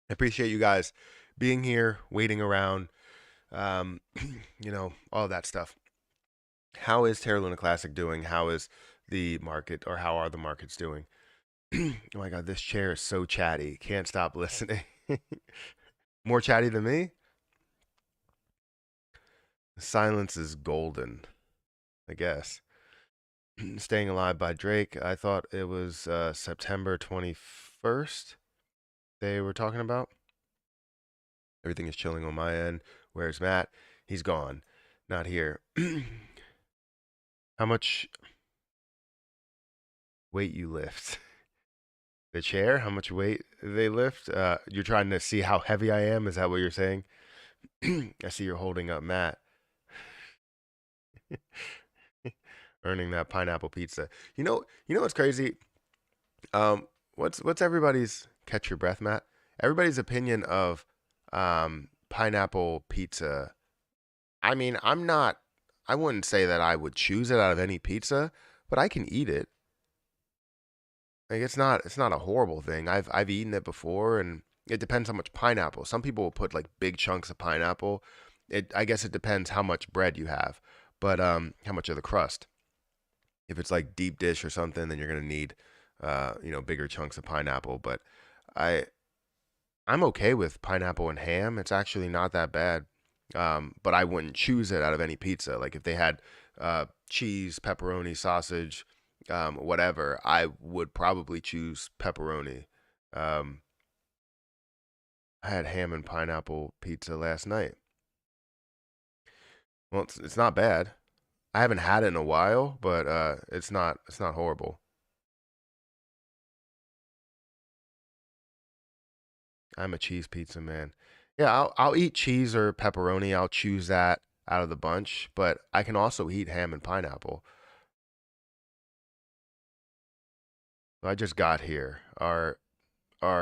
I appreciate you guys being here, waiting around, um, all of that stuff. How is Terra Luna Classic doing? How is the market, or how are the markets doing? Oh my God, this chair is so chatty. Can't stop listening. More chatty than me? Silence is golden, I guess. Staying Alive by Drake. I thought it was September 21st they were talking about. Everything is chilling on my end. Where's Matt? He's gone. Not here. How much weight you lift? The chair? How much weight they lift? You're trying to see how heavy I am? Is that what you're saying? I see you're holding up Matt. Earning that pineapple pizza. You know what's crazy? What's everybody's catch your breath, Matt? Everybody's opinion of pineapple pizza. I mean, I wouldn't say that I would choose it out of any pizza, but I can eat it. Like it's not a horrible thing. I've eaten it before, and it depends how much pineapple. Some people will put like big chunks of pineapple. I guess it depends how much bread you have, but how much of the crust. If it's like deep dish or something, then you're gonna need bigger chunks of pineapple. But I I'm okay with pineapple and ham. It's actually not that bad. But I wouldn't choose it out of any pizza. Like if they had cheese, pepperoni, sausage, whatever, I would probably choose pepperoni. Um, I had ham and pineapple pizza last night. Well, it's not bad. I haven't had it in a while, but it's not horrible. I'm a cheese pizza man. Yeah, I'll eat cheese or pepperoni. I'll choose that out of the bunch, but I can also eat ham and pineapple. So I just got here. Are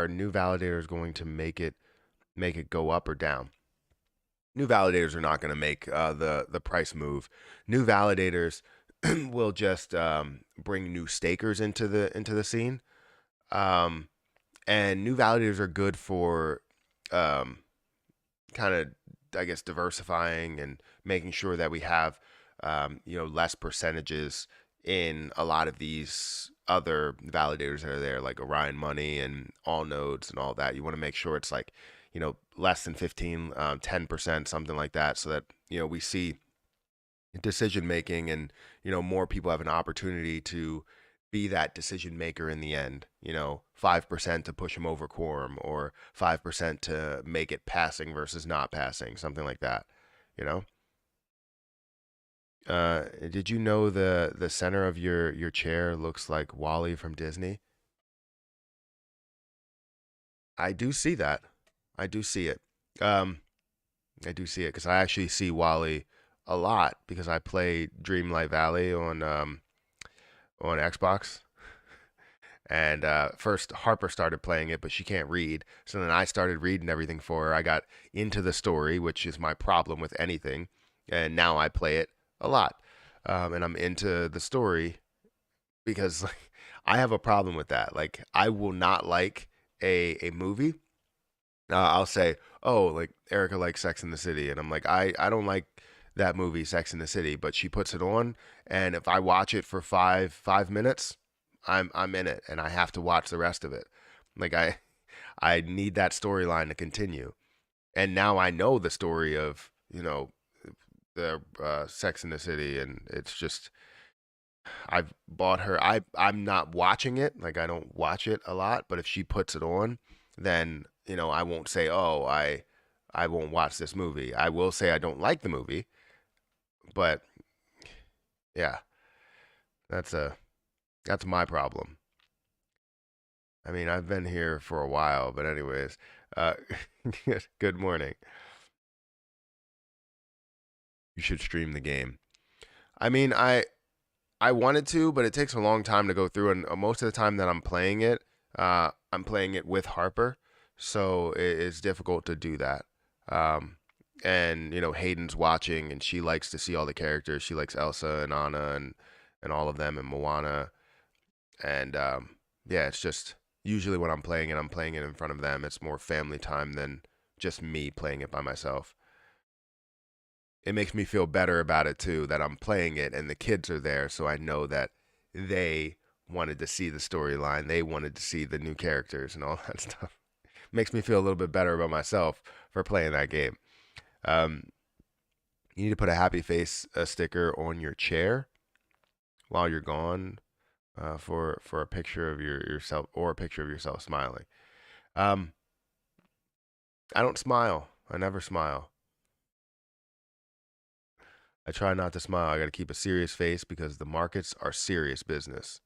new validators going to make it go up or down? New validators are not going to make the price move. New validators will just bring new stakers into the scene. Um, and new validators are good for um, kind of, I guess, diversifying and making sure that we have less percentages in a lot of these other validators that are there, like Orion Money and All Nodes and all that. You want to make sure it's like less than 15, 10%, something like that, so that we see decision making, and more people have an opportunity to be that decision maker in the end. 5% to push them over quorum, or 5% to make it passing versus not passing, something like that. you know did you know the center of your chair looks like Wally from Disney? I do see that. I do see it. um I do see it because I actually see Wally a lot because I play Dreamlight Valley on Xbox. And first Harper started playing it, but she can't read. So then I started reading everything for her. I got into the story, which is my problem with anything, and now I play it a lot. And I'm into the story because like, I have a problem with that. Like I will not like a movie. I'll say, oh, like Erica likes Sex in the City, and I'm like, I don't like that movie, Sex in the City, but she puts it on, and if I watch it for five minutes, I'm in it, and I have to watch the rest of it. Like I need that storyline to continue, and now I know the story of the Sex in the City, and it's just I've bought her. I'm not watching it. Like I don't watch it a lot, but if she puts it on, then I won't say, "Oh, I won't watch this movie." I will say I don't like the movie, but yeah, that's a that's my problem. I mean, I've been here for a while, but anyways, uh good morning. You should stream the game. I mean, I wanted to, but it takes a long time to go through, and most of the time that I'm playing it with Harper, so it's difficult to do that. Um, and Hayden's watching, and she likes to see all the characters. She likes Elsa and Anna and all of them, and Moana, and yeah, it's just. Usually when I'm playing it in front of them. It's more family time than just me playing it by myself. It makes me feel better about it too that I'm playing it and the kids are there, so I know that they wanted to see the storyline, they wanted to see the new characters and all that stuff. Makes me feel a little bit better about myself for playing that game. Um, you need to put a happy face sticker on your chair while you're gone for a picture of yourself or a picture of yourself smiling. Um, I don't smile. I never smile. I try not to smile. I got to keep a serious face because the markets are serious business.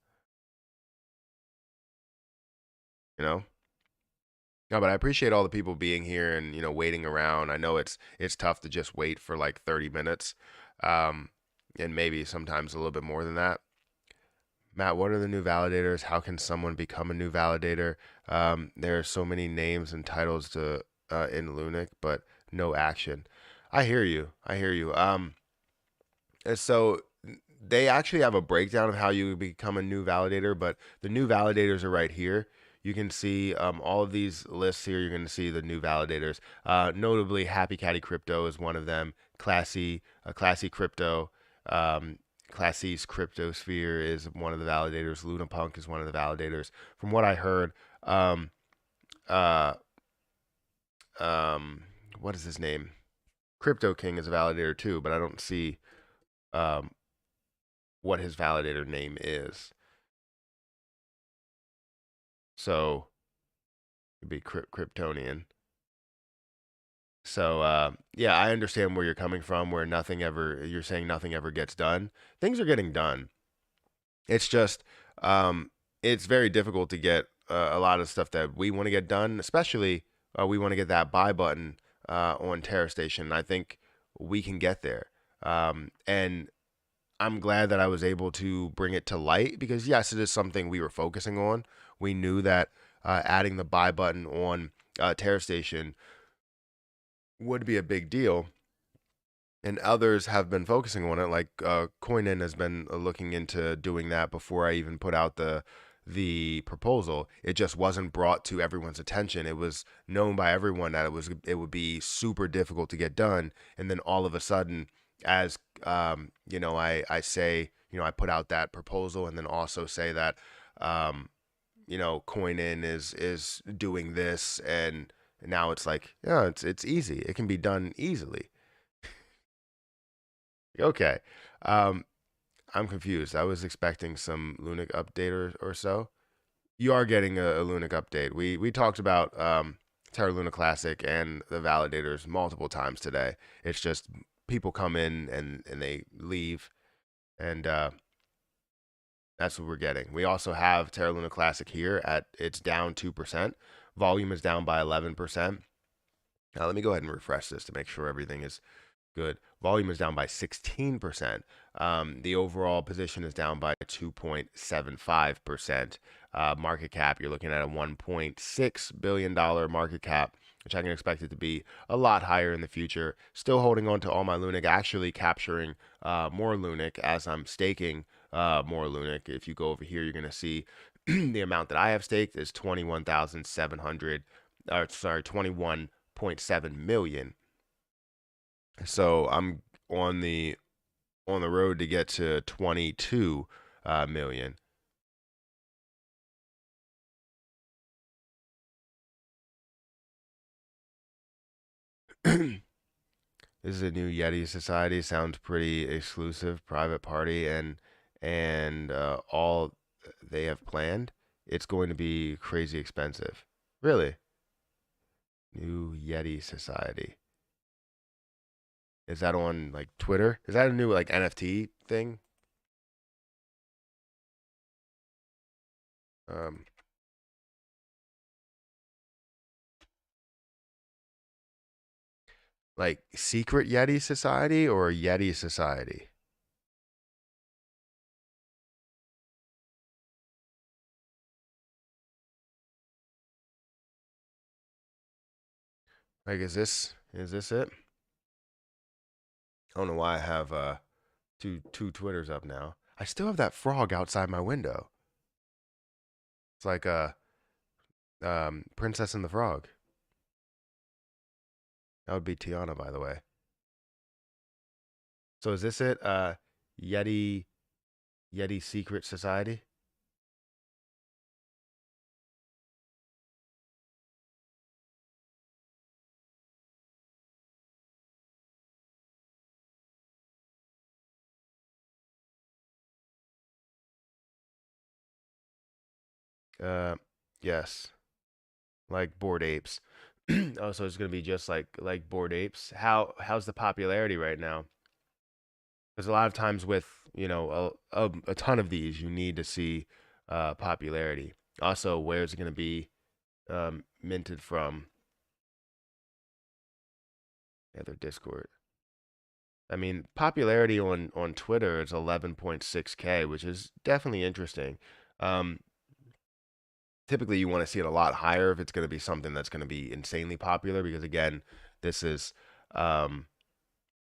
You know. No, but I appreciate all the people being here and waiting around. I know it's tough to just wait for like 30 minutes, um, and maybe sometimes a little bit more than that. Matt, what are the new validators? How can someone become a new validator? There are so many names and titles to in Lunic, but no action. I hear you. I hear you. So they actually have a breakdown of how you become a new validator, but the new validators are right here. You can see all of these lists here. You're going to see the new validators. Notably, Happy Caddy Crypto is one of them. Classy Crypto, um, Classy's Cryptosphere is one of the validators. Lunapunk is one of the validators. From what I heard, um, uh, um, what is his name? Crypto King is a validator too, but I don't see um, what his validator name is. So it'd be Kryptonian. So yeah, I understand where you're coming from. Where you're saying nothing ever gets done. Things are getting done. It's just it's very difficult to get a lot of stuff that we want to get done. Especially we want to get that buy button on Terra Station. I think we can get there. And I'm glad that I was able to bring it to light because yes, it is something we were focusing on. We knew that adding the buy button on Terra Station would be a big deal, and others have been focusing on it. Like Coinin has been looking into doing that before I even put out the proposal. It just wasn't brought to everyone's attention. It was known by everyone that it would be super difficult to get done, and then all of a sudden, as I say, I put out that proposal, and then also say that Coinin is doing this, and now it's like, yeah, it's easy. It can be done easily. Okay. Um, I'm confused. I was expecting some Lunic update or so. You are getting a Lunic update. We talked about Terra Luna Classic and the validators multiple times today. It's just people come in and they leave, and that's what we're getting. We also have Terra Luna Classic here at it's down 2%. Volume is down by 11%. Now let me go ahead and refresh this to make sure everything is good. Volume is down by 16%. The overall position is down by 2.75%. Market cap, you're looking at a $1.6 billion market cap, which I can expect it to be a lot higher in the future. Still holding on to all my Lunic, actually capturing more Lunic as I'm staking more Lunic. If you go over here, you're going to see the amount that I have staked is 21,700, or sorry, 21.7 million. So I'm on the on the road to get to 22 million. This is a new Yeti Society. Sounds pretty exclusive, private party, and all they have planned. It's going to be crazy expensive. Really, new Yeti Society. Is that on like Twitter? Is that a new like NFT thing? Um, like Secret Yeti Society or Yeti Society? Like, is this it? I don't know why I have two Twitters up now. I still have that frog outside my window. It's like Princess and the Frog. That would be Tiana, by the way. So is this it? Yeti Yeti Secret Society? Uh, yes. Like Bored Apes. Oh, so it's gonna be just like Bored Apes. How's the popularity right now? Because a lot of times with a ton of these, you need to see popularity. Also, where's it gonna be minted from? Yeah, their Discord. I mean, popularity on Twitter is 11.6K, which is definitely interesting. Um, Typically, you want to see it a lot higher if it's going to be something that's going to be insanely popular, because again, this is um,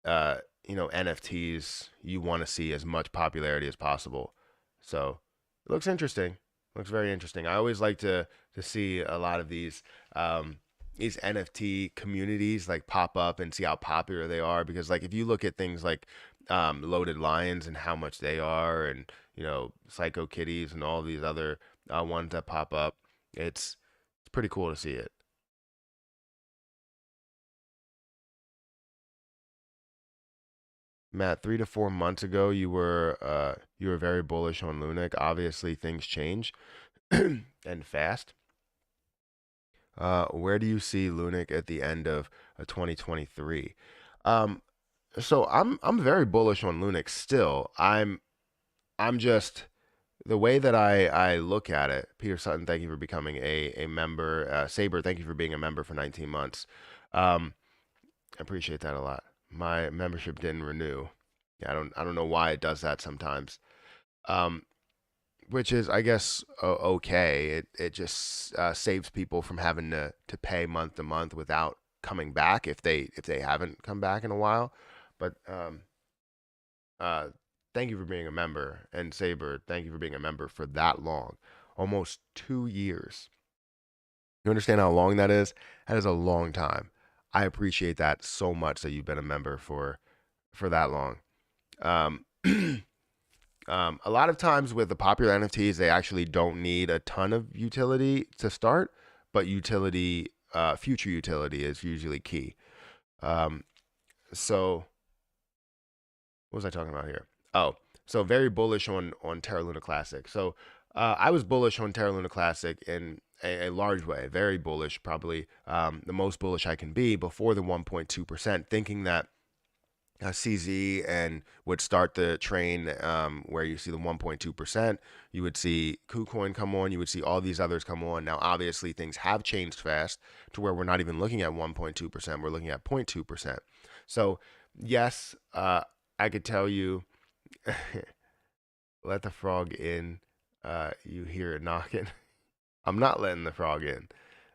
uh, NFTs. You want to see as much popularity as possible. So it looks interesting. Looks very interesting. I always like to see a lot of these NFT communities like pop up and see how popular they are, because like if you look at things like Loaded Lions and how much they are, and Psycho Kitties and all these other ones that pop up, it's pretty cool to see it. Matt, 3 to 4 months ago, you were very bullish on Lunic. Obviously, things change and fast. Where do you see Lunic at the end of 2023? Um, so I'm very bullish on Lunic still. I'm just the way that I look at it. Peter Sutton, thank you for becoming a member. Saber, thank you for being a member for 19 months. Um, I appreciate that a lot. My membership didn't renew. Yeah, I don't know why it does that sometimes. Um, which is, I guess, okay. It just saves people from having to pay month to month without coming back if they haven't come back in a while. But uh, thank you for being a member, and Saber, thank you for being a member for that long, almost 2 years. You understand how long that is? That is a long time. I appreciate that so much that you've been a member for that long. Um, a lot of times with the popular NFTs, they actually don't need a ton of utility to start, but future utility is usually key. Um, so what was I talking about here? Oh, so very bullish on Terra Luna Classic. So I was bullish on Terra Luna Classic in a large way, very bullish, probably the most bullish I can be before the 1.2%, thinking that CZ and would start the train where you see the 1.2%. You would see KuCoin come on. You would see all these others come on. Now, obviously, things have changed fast to where we're not even looking at 1.2%. We're looking at 0.2%. So, yes, I could tell you, let the frog in. You hear it knocking. I'm not letting the frog in.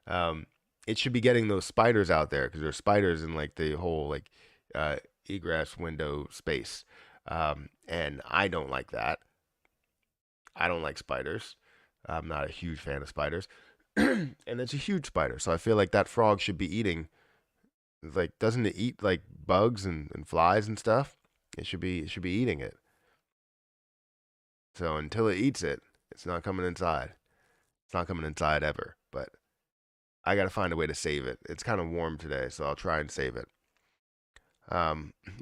Um, it should be getting those spiders out there, because there's spiders in like the whole like uh, egress window space, and I don't like that. I don't like spiders. I'm not a huge fan of spiders, and it's a huge spider, so I feel like that frog should be eating. Like, doesn't it eat like bugs and flies and stuff? It should be eating it. So until it eats it, it's not coming inside. It's not coming inside ever. But I got to find a way to save it. It's kind of warm today, so I'll try and save it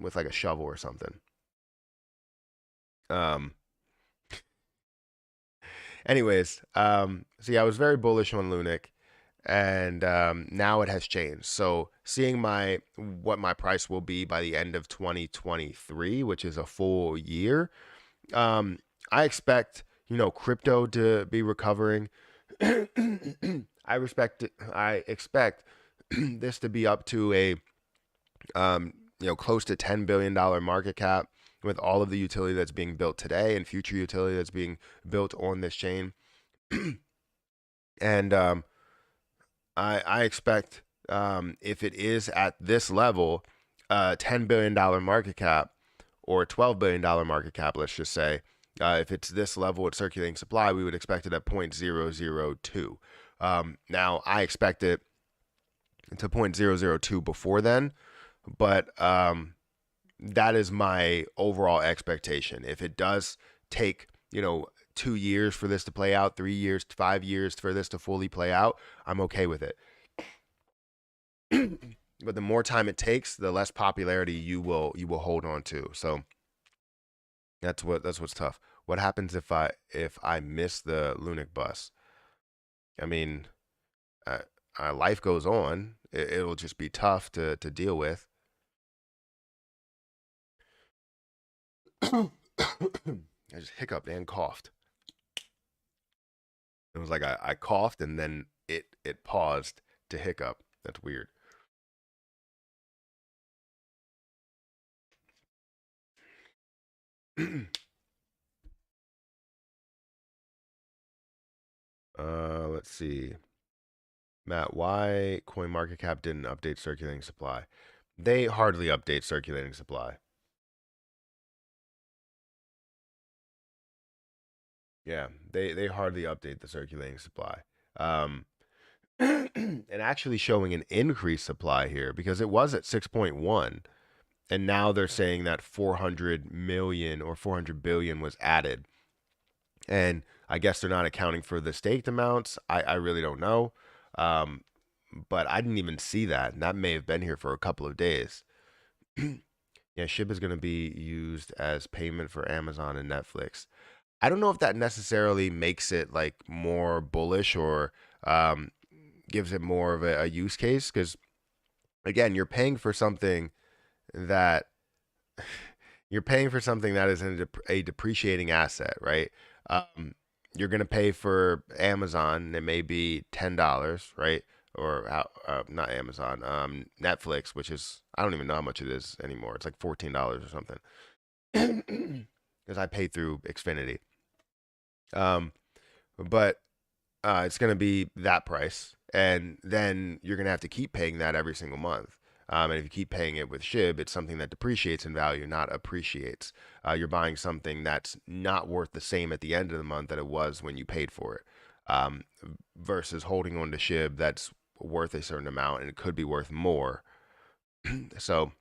with like a shovel or something. Um, Anyways, so yeah, I was very bullish on Lunic, and now it has changed. So seeing my what my price will be by the end of 2023, which is a full year, um, I expect crypto to be recovering. I expect this to be up to a close to $10 billion market cap, with all of the utility that's being built today and future utility that's being built on this chain. And I expect, if it is at this level, $10 billion market cap, or $12 billion market cap, let's just say, if it's this level at circulating supply, we would expect it at 0.002. Now I expect it to 0.002 before then, but that is my overall expectation. If it does take, 2 years for this to play out, 3 years, 5 years for this to fully play out, I'm okay with it. But the more time it takes, the less popularity you will hold on to. So that's what's tough. What happens if I miss the Lunic bus? I mean, uh, life goes on. It'll just be tough to deal with. I just hiccuped and coughed. It was like I coughed and then it paused to hiccup. That's weird. Let's see. Matt, why CoinMarketCap didn't update circulating supply? They hardly update circulating supply. Yeah, they hardly update the circulating supply. Um, and actually showing an increased supply here because it was at 6.1, and now they're saying that 400 million or 400 billion was added. And I guess they're not accounting for the staked amounts. I really don't know. Um, but I didn't even see that. And that may have been here for a couple of days. Yeah, SHIB is going to be used as payment for Amazon and Netflix. I don't know if that necessarily makes it like more bullish or um, gives it more of a use case because again, you're paying for something that you're paying for something that is a depreciating asset, right? Um, you're going to pay for Amazon, and it may be $10, right? Or not Amazon, Netflix, which is I don't even know how much it is anymore. It's like $14 or something because I pay through Xfinity. Um, but it's going to be that price, and then you're going to have to keep paying that every single month. And if you keep paying it with SHIB, it's something that depreciates in value, not appreciates. You're buying something that's not worth the same at the end of the month that it was when you paid for it, um, versus holding on to SHIB that's worth a certain amount and it could be worth more. So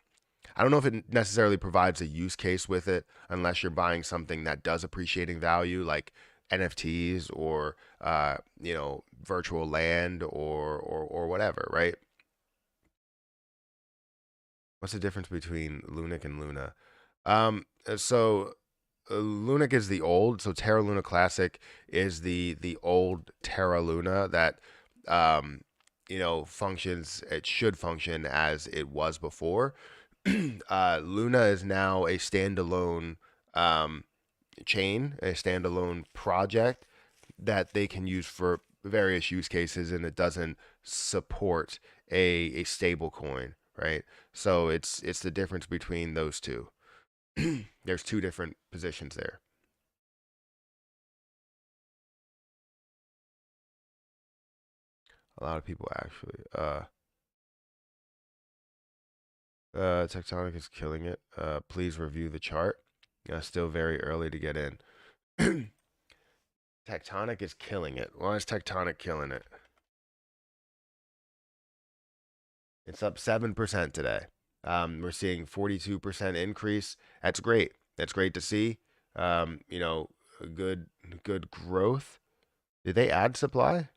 I don't know if it necessarily provides a use case with it unless you're buying something that does appreciate in value, like NFTs or virtual land or whatever, right? What's the difference between Lunic and Luna? So Lunic is the old, so Terra Luna Classic is the old Terra Luna that functions. It should function as it was before. Luna is now a standalone um, chain, a standalone project that they can use for various use cases, and it doesn't support a stable coin, right? So it's the difference between those two. There's two different positions there. A lot of people actually. Tectonic is killing it. Please review the chart. Still very early to get in. Tectonic is killing it. Why is Tectonic killing it? It's up 7% today. We're seeing 42% increase. That's great. That's great to see. Good growth. Did they add supply?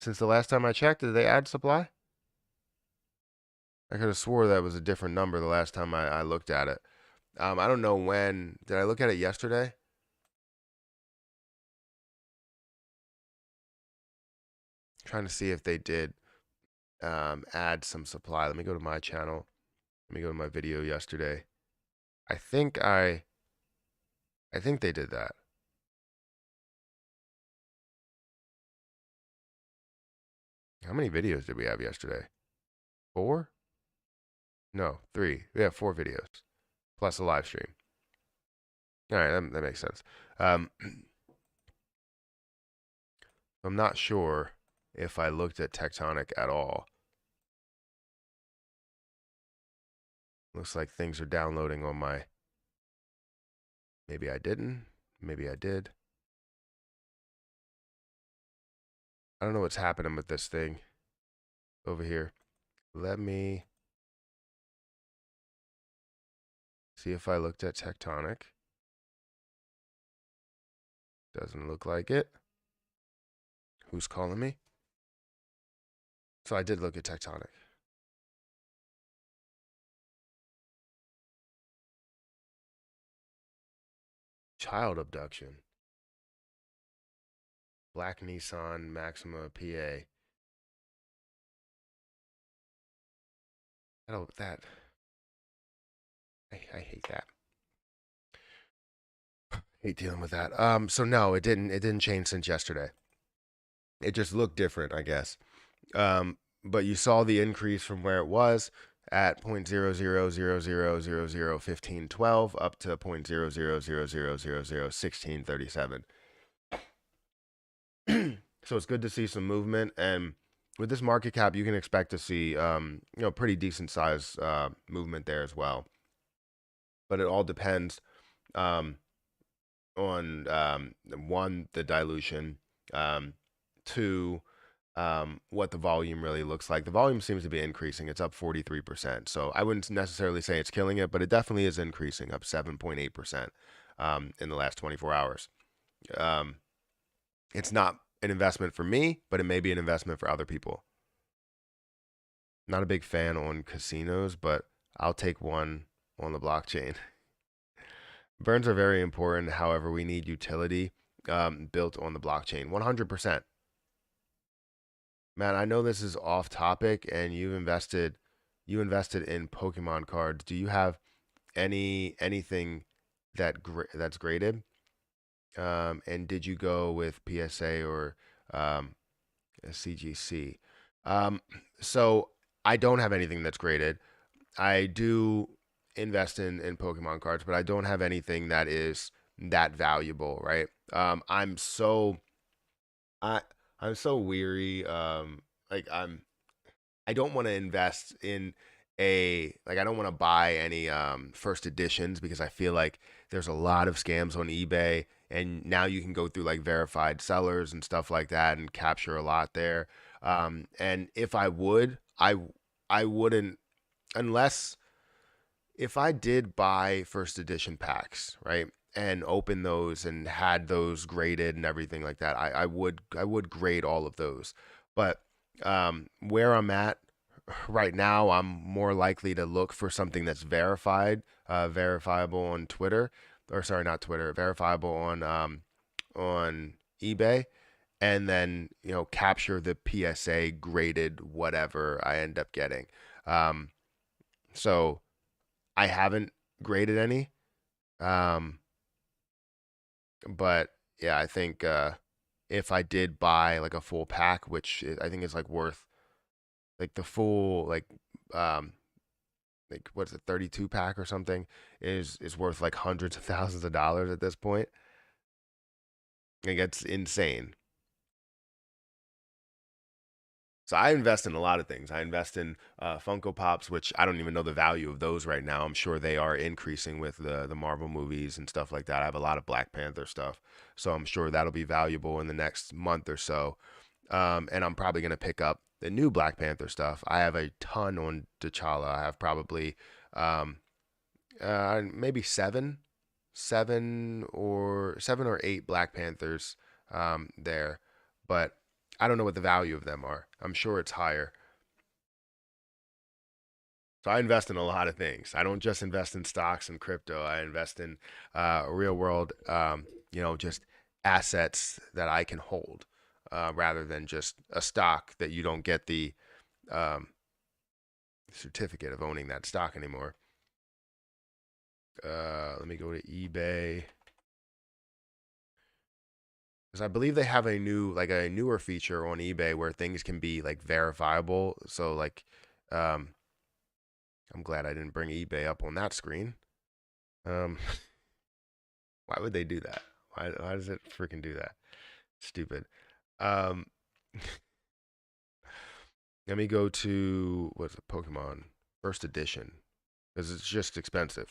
Since the last time I checked, did they add supply? I could have swore that was a different number the last time I looked at it. I don't know when. Did I look at it yesterday? Trying to see if they did add some supply. Let me go to my channel. Let me go to my video yesterday. I think I think they did that. How many videos did we have yesterday? 4? No, 3. We have 4 videos plus a live stream. All right, that makes sense. I'm not sure if I looked at Tectonic at all. Looks like things are downloading on my. Maybe I didn't. Maybe I did. I don't know what's happening with this thing over here. Let me see if I looked at tectonic. Doesn't look like it. Who's calling me? So I did look at tectonic. Child abduction. Black Nissan Maxima PA. I don't that. I hate that. Hate dealing with that. So no, it didn't change since yesterday. It just looked different, I guess. But you saw the increase from where it was at 0.0000001512 up to 0.0000001637. So it's good to see some movement, and with this market cap, you can expect to see pretty decent size movement there as well. But it all depends um, on one, the dilution, two, what the volume really looks like. The volume seems to be increasing. It's up 43%. So I wouldn't necessarily say it's killing it, but it definitely is increasing, up 7.8% in the last 24 hours. It's not an investment for me, but it may be an investment for other people. Not a big fan on casinos, but I'll take one on the blockchain. Burns are very important. However, we need utility built on the blockchain. 100%. Man, I know this is off topic, and you invested in Pokemon cards. Do you have anything that's graded? And did you go with PSA or CGC? Um, so I don't have anything that's graded. I do invest in Pokemon cards, but I don't have anything that is that valuable, right? I I'm so weary. Like I don't want to invest in I don't want to buy any first editions because I feel like there's a lot of scams on eBay, and now you can go through like verified sellers and stuff like that and capture a lot there. And if I wouldn't, unless if I did buy first edition packs, right, and open those and had those graded and everything like that, I would grade all of those. But where I'm at right now, I'm more likely to look for something that's verifiable on Twitter, or sorry, not Twitter, verifiable on eBay, and then capture the PSA graded whatever I end up getting. Um, so I haven't graded any, um, but yeah, I think if I did buy like a full pack, which I think is like worth like the full um like what's it, 32 pack or something, is worth like hundreds of thousands of dollars at this point. Like it's insane. So I invest in a lot of things. I invest in Funko Pops, which I don't even know the value of those right now. I'm sure they are increasing with the Marvel movies and stuff like that. I have a lot of Black Panther stuff, so I'm sure that'll be valuable in the next month or so. And I'm probably gonna pick up the new Black Panther stuff. I have a ton on T'Challa. I have probably um, maybe seven or eight Black Panthers there, but I don't know what the value of them are. I'm sure it's higher. So I invest in a lot of things. I don't just invest in stocks and crypto. I invest in real world, just assets that I can hold, rather than just a stock that you don't get the um, certificate of owning that stock anymore. Let me go to eBay because I believe they have a newer feature on eBay where things can be like verifiable. So like, um, I'm glad I didn't bring eBay up on that screen. Um, why would they do that? Why does it freaking do that? Stupid. Um, let me go to what's it, Pokemon First Edition because it's just expensive.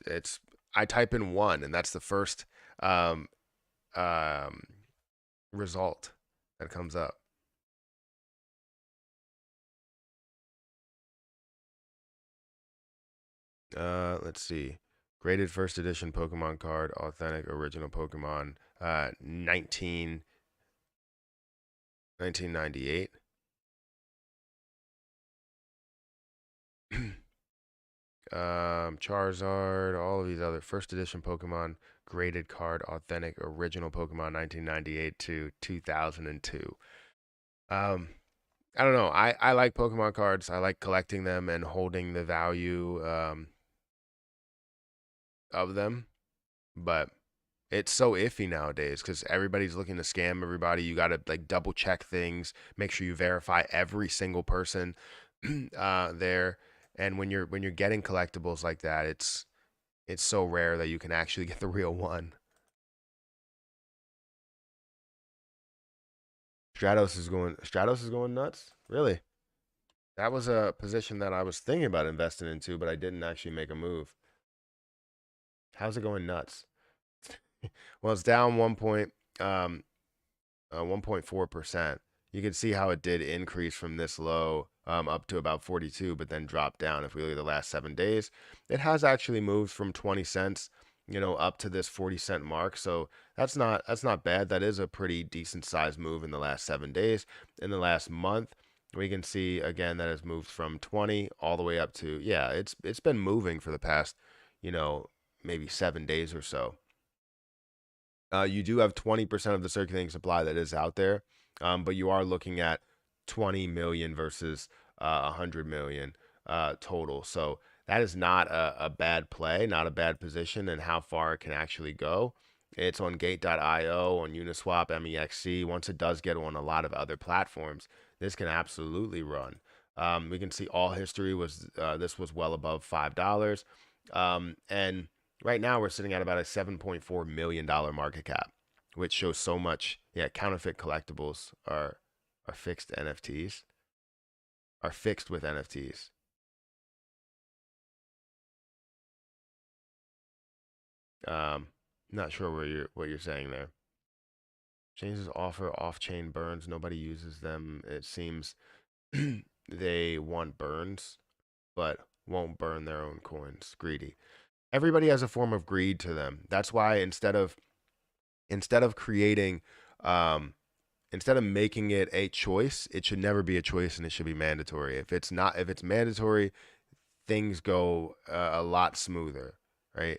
It's I type in one and that's the first um, um, result. that comes up. Let's see. Graded first edition Pokemon card, authentic original Pokemon, 1998. Charizard, all of these other first edition Pokemon, graded card, authentic original Pokemon, 1998 to 2002. Um, I don't know. I like Pokemon cards. I like collecting them and holding the value of them, but it's so iffy nowadays because everybody's looking to scam everybody. You got to like double check things, make sure you verify every single person there. And when you're getting collectibles like that, it's so rare that you can actually get the real one. Stratos is going nuts. Really? That was a position that I was thinking about investing into, but I didn't actually make a move. How's it going nuts? Well, it's down 1.4%. You can see how it did increase from this low up to about 42, but then dropped down. If we look at the last 7 days, it has actually moved from 20 cents, up to this 40-cent mark. So that's not bad. That is a pretty decent sized move in the last 7 days. In the last month, we can see again that it's moved from 20 all the way up to, yeah, it's been moving for the past, you know, maybe 7 days or so. You do have 20% of the circulating supply that is out there, but you are looking at 20 million versus 100 million total. So that is not a bad play, not a bad position, and how far it can actually go. It's on Gate.io, on Uniswap, MEXC. Once it does get on a lot of other platforms, this can absolutely run. We can see all history was this was well above $5, and right now, we're sitting at about a $7.4 million market cap, which shows so much. Yeah, counterfeit collectibles are fixed NFTs, are fixed with NFTs. Not sure what you're saying there. Changes offer off-chain burns. Nobody uses them. It seems they want burns, but won't burn their own coins. Greedy. Everybody has a form of greed to them. That's why instead of creating um, instead of making it a choice, it should never be a choice and it should be mandatory. If it's mandatory, things go a lot smoother, right?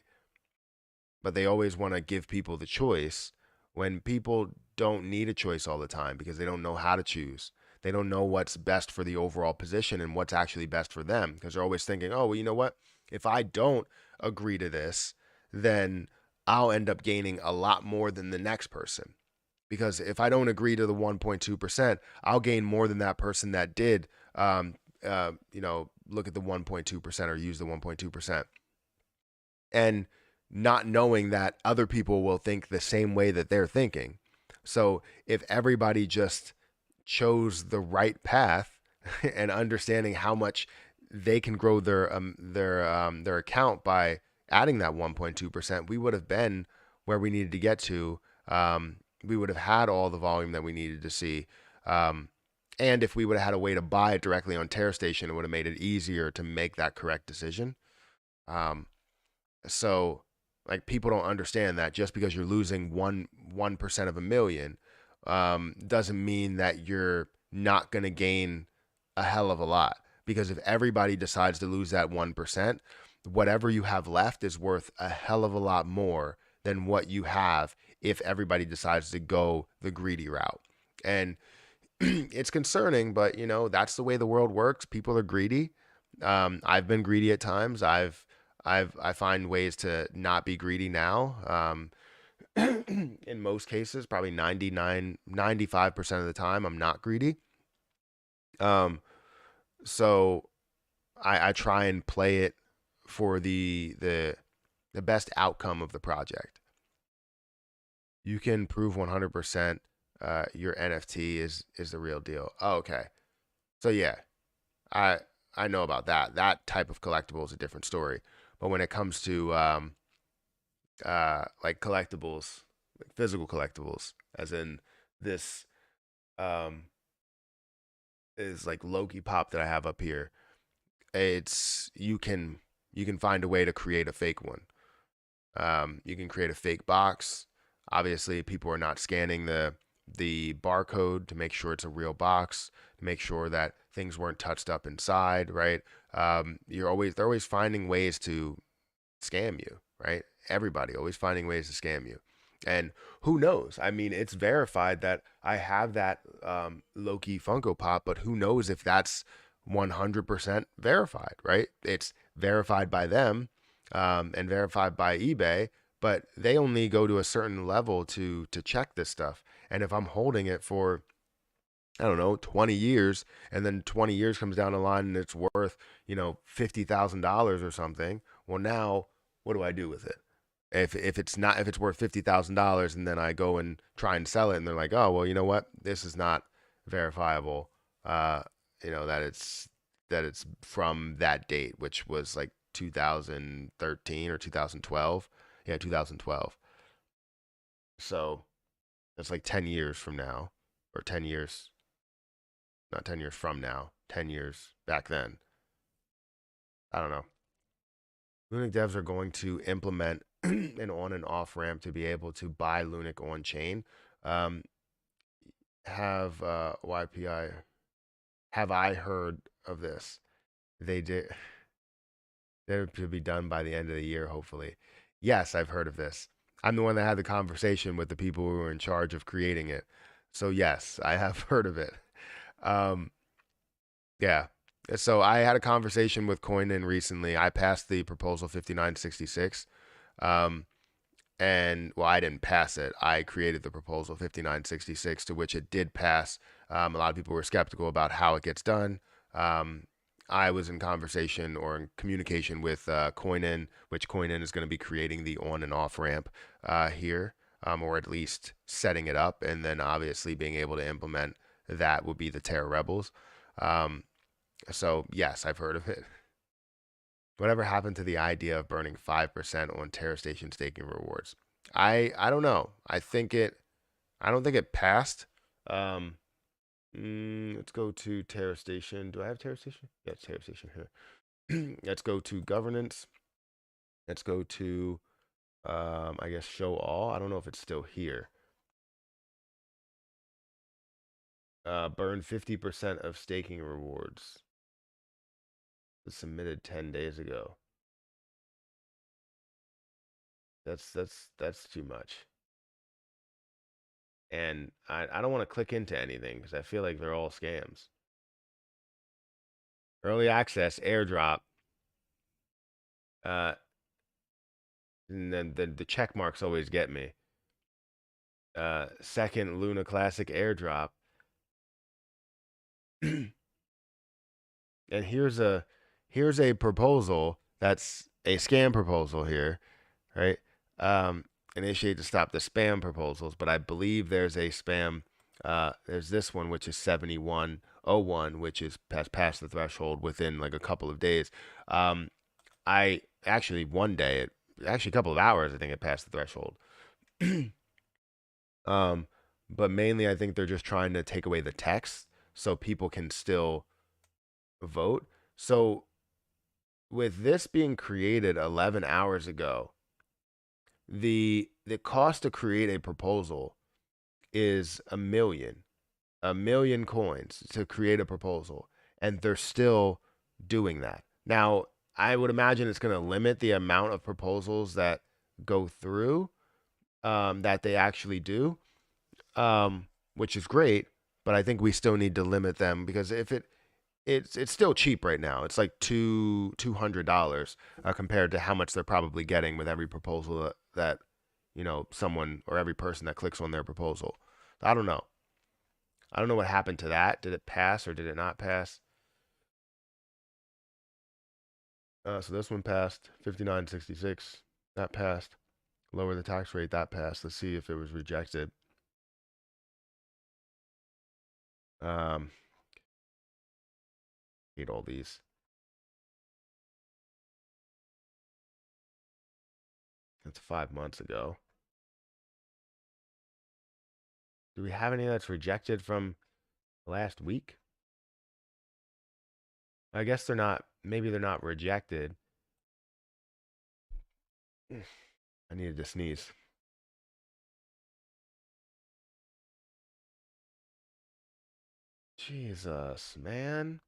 But they always want to give people the choice when people don't need a choice all the time because they don't know how to choose. They don't know what's best for the overall position and what's actually best for them because they're always thinking, oh, well, you know what? If I don't agree to this, then I'll end up gaining a lot more than the next person. Because if I don't agree to the 1.2%, I'll gain more than that person that did, look at the 1.2% or use the 1.2%. And not knowing that other people will think the same way that they're thinking. So if everybody just chose the right path and understanding how much they can grow their account by adding that 1.2%, we would have been where we needed to get to. We would have had all the volume that we needed to see. And if we would have had a way to buy it directly on Terra Station, it would have made it easier to make that correct decision. Um, so like people don't understand that just because you're losing 1% of a million doesn't mean that you're not going to gain a hell of a lot. Because if everybody decides to lose that 1%, whatever you have left is worth a hell of a lot more than what you have if everybody decides to go the greedy route. And it's concerning, but that's the way the world works. People are greedy. I've been greedy at times. I find ways to not be greedy now. In most cases, probably 95% of the time, I'm not greedy. Um, so I try and play it for the best outcome of the project. You can prove 100% your NFT is the real deal. Oh, okay. So yeah, I I know about that. That type of collectible is a different story. But when it comes to like collectibles, like physical collectibles, as in this um, is like Loki Pop that I have up here. It's you can find a way to create a fake one. You can create a fake box. Obviously, people are not scanning the barcode to make sure it's a real box, to make sure that things weren't touched up inside, right? They're always finding ways to scam you, right? Everybody always finding ways to scam you. And who knows? I mean, it's verified that I have that Loki Funko Pop, but who knows if that's 100% verified, right? It's verified by them and verified by eBay, but they only go to a certain level to check this stuff. And if I'm holding it for I don't know, 20 years, and then 20 years comes down the line and it's worth, $50,000 or something. Well, now what do I do with it? If it's worth $50,000 and then I go and try and sell it and they're like, "Oh, well, you know what? This is not verifiable." Uh, that it's from that date, which was like 2013 or 2012. Yeah, 2012. So, that's like 10 years from now or 10 years not 10 years from now, 10 years back then. I don't know. Lunic devs are going to implement an on and off ramp to be able to buy Lunic on chain. Um, have YPI, have I heard of this? They did, they're to be done by the end of the year, hopefully. Yes, I've heard of this. I'm the one that had the conversation with the people who were in charge of creating it. So, yes, I have heard of it. Um, Yeah. So I had a conversation with Coinan recently. I passed the proposal 5966. Um, and well, I didn't pass it. I created the proposal 5966 to which it did pass. A lot of people were skeptical about how it gets done. Um, I was in conversation or in communication with Coinan, which Coinan is going to be creating the on and off ramp here, or at least setting it up, and then obviously being able to implement that would be the Terra Rebels. Um, so, yes, I've heard of it. Whatever happened to the idea of burning 5% on Terra Station staking rewards? I don't know. I don't think it passed. Um, let's go to Terra Station. Do I have Terra Station? Yeah, it's Terra Station here. Let's go to governance. Let's go to I guess show all. I don't know if it's still here. Burn 50% of staking rewards. It was submitted 10 days ago. That's too much. And I don't want to click into anything because I feel like they're all scams. Early access, airdrop, uh, and then the check marks always get me. Second Luna Classic airdrop, and here's a proposal that's a scam proposal here, right? Um, Initiate to stop the spam proposals, but I believe there's a spam. There's this one which is 7101, which has passed the threshold within like a couple of days. I actually one day, actually a couple of hours, I think it passed the threshold. um, but mainly I think they're just trying to take away the text so people can still vote. So with this being created 11 hours ago, the cost to create a proposal is a million coins to create a proposal, and they're still doing that. Now, I would imagine it's going to limit the amount of proposals that go through that they actually do, which is great. But I think we still need to limit them because if it's still cheap right now. It's like $200 compared to how much they're probably getting with every proposal that someone or every person that clicks on their proposal. I don't know. I don't know what happened to that. Did it pass or did it not pass? So this one passed 5966. That passed. Lower the tax rate. That passed. Let's see if it was rejected. Um, hate all these. That's 5 months ago. Do we have any that's rejected from last week. I guess they're not. Maybe they're not rejected. I needed to sneeze. Jesus, man,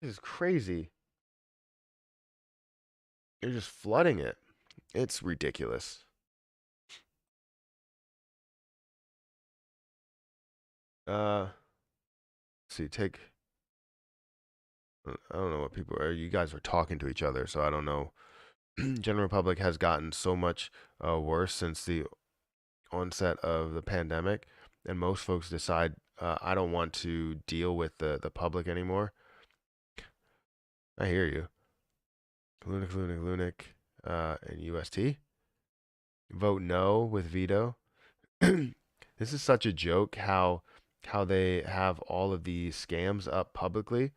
this is crazy. You're just flooding it. It's ridiculous. Uh, see, take. I don't know what people are. You guys are talking to each other, so I don't know. General Republic has gotten so much worse since the onset of the pandemic, and most folks decide I don't want to deal with the public anymore. I hear you. Lunatic, and UST. Vote no with veto. This is such a joke how they have all of these scams up publicly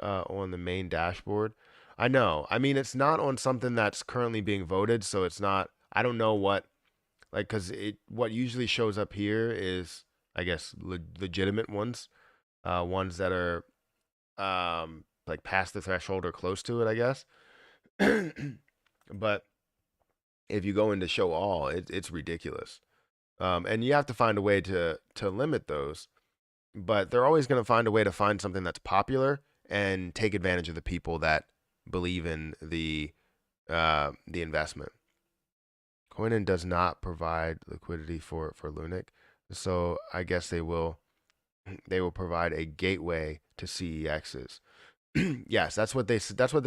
on the main dashboard. I know. I mean, it's not on something that's currently being voted, so it's not. I don't know what like because it what usually shows up here is I guess legitimate ones, ones that are like past the threshold or close to it, I guess. But if you go into show all, it's ridiculous. And you have to find a way to limit those, but they're always going to find a way to find something that's popular and take advantage of the people that believe in the investment. Coinin does not provide liquidity for Lunic, so I guess they will provide a gateway to CEXs. Yes, that's what they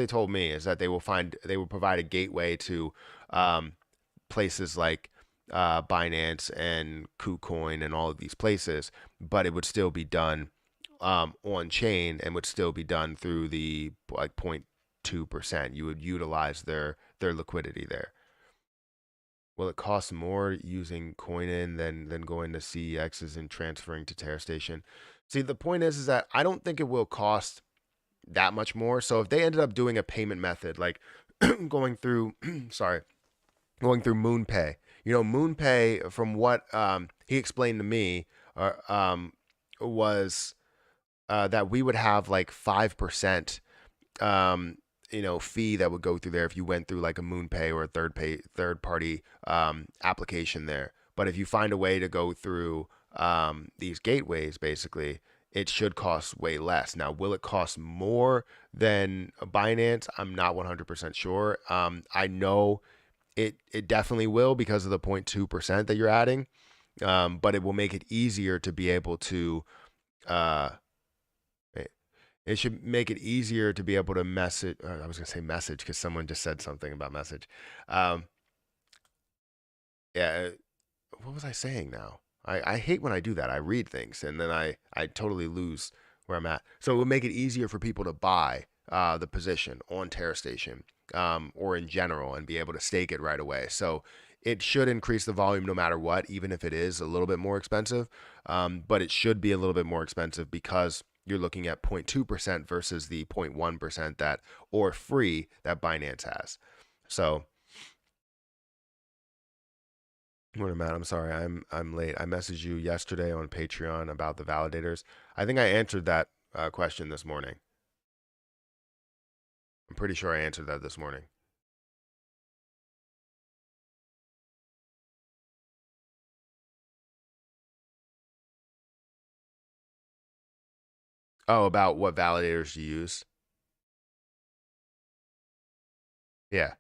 told me is that they will provide a gateway to um, places like Binance and KuCoin and all of these places, but it would still be done on chain and would still be done through the like 0.2%. You would utilize their liquidity there. Will it cost more using Coinin than going to CEXs and transferring to Terra Station? See, the point is that I don't think it will cost that much more. So if they ended up doing a payment method like going through, sorry, going through MoonPay, MoonPay, from what he explained to me, was that we would have like 5% um, fee that would go through there if you went through like a MoonPay or a third party application there. But if you find a way to go through these gateways, basically, it should cost way less. Now, will it cost more than Binance? I'm not 100% sure. I know it definitely will because of the 0.2% that you're adding, but it will make it easier to be able to uh, it should make it easier to be able to message. I was going to say message because someone just said something about message. Um, yeah, what was I saying now? I hate when I do that. I read things and then I totally lose where I'm at. So it would make it easier for people to buy the position on Terra Station, or in general, and be able to stake it right away. So it should increase the volume no matter what, even if it is a little bit more expensive. But it should be a little bit more expensive because you're looking at 0.2% versus the 0.1% that or free that Binance has. So what am I? I'm sorry. I'm late. I messaged you yesterday on Patreon about the validators. I think I answered that question this morning. I'm pretty sure I answered that this morning. Oh, about what validators to use. Yeah.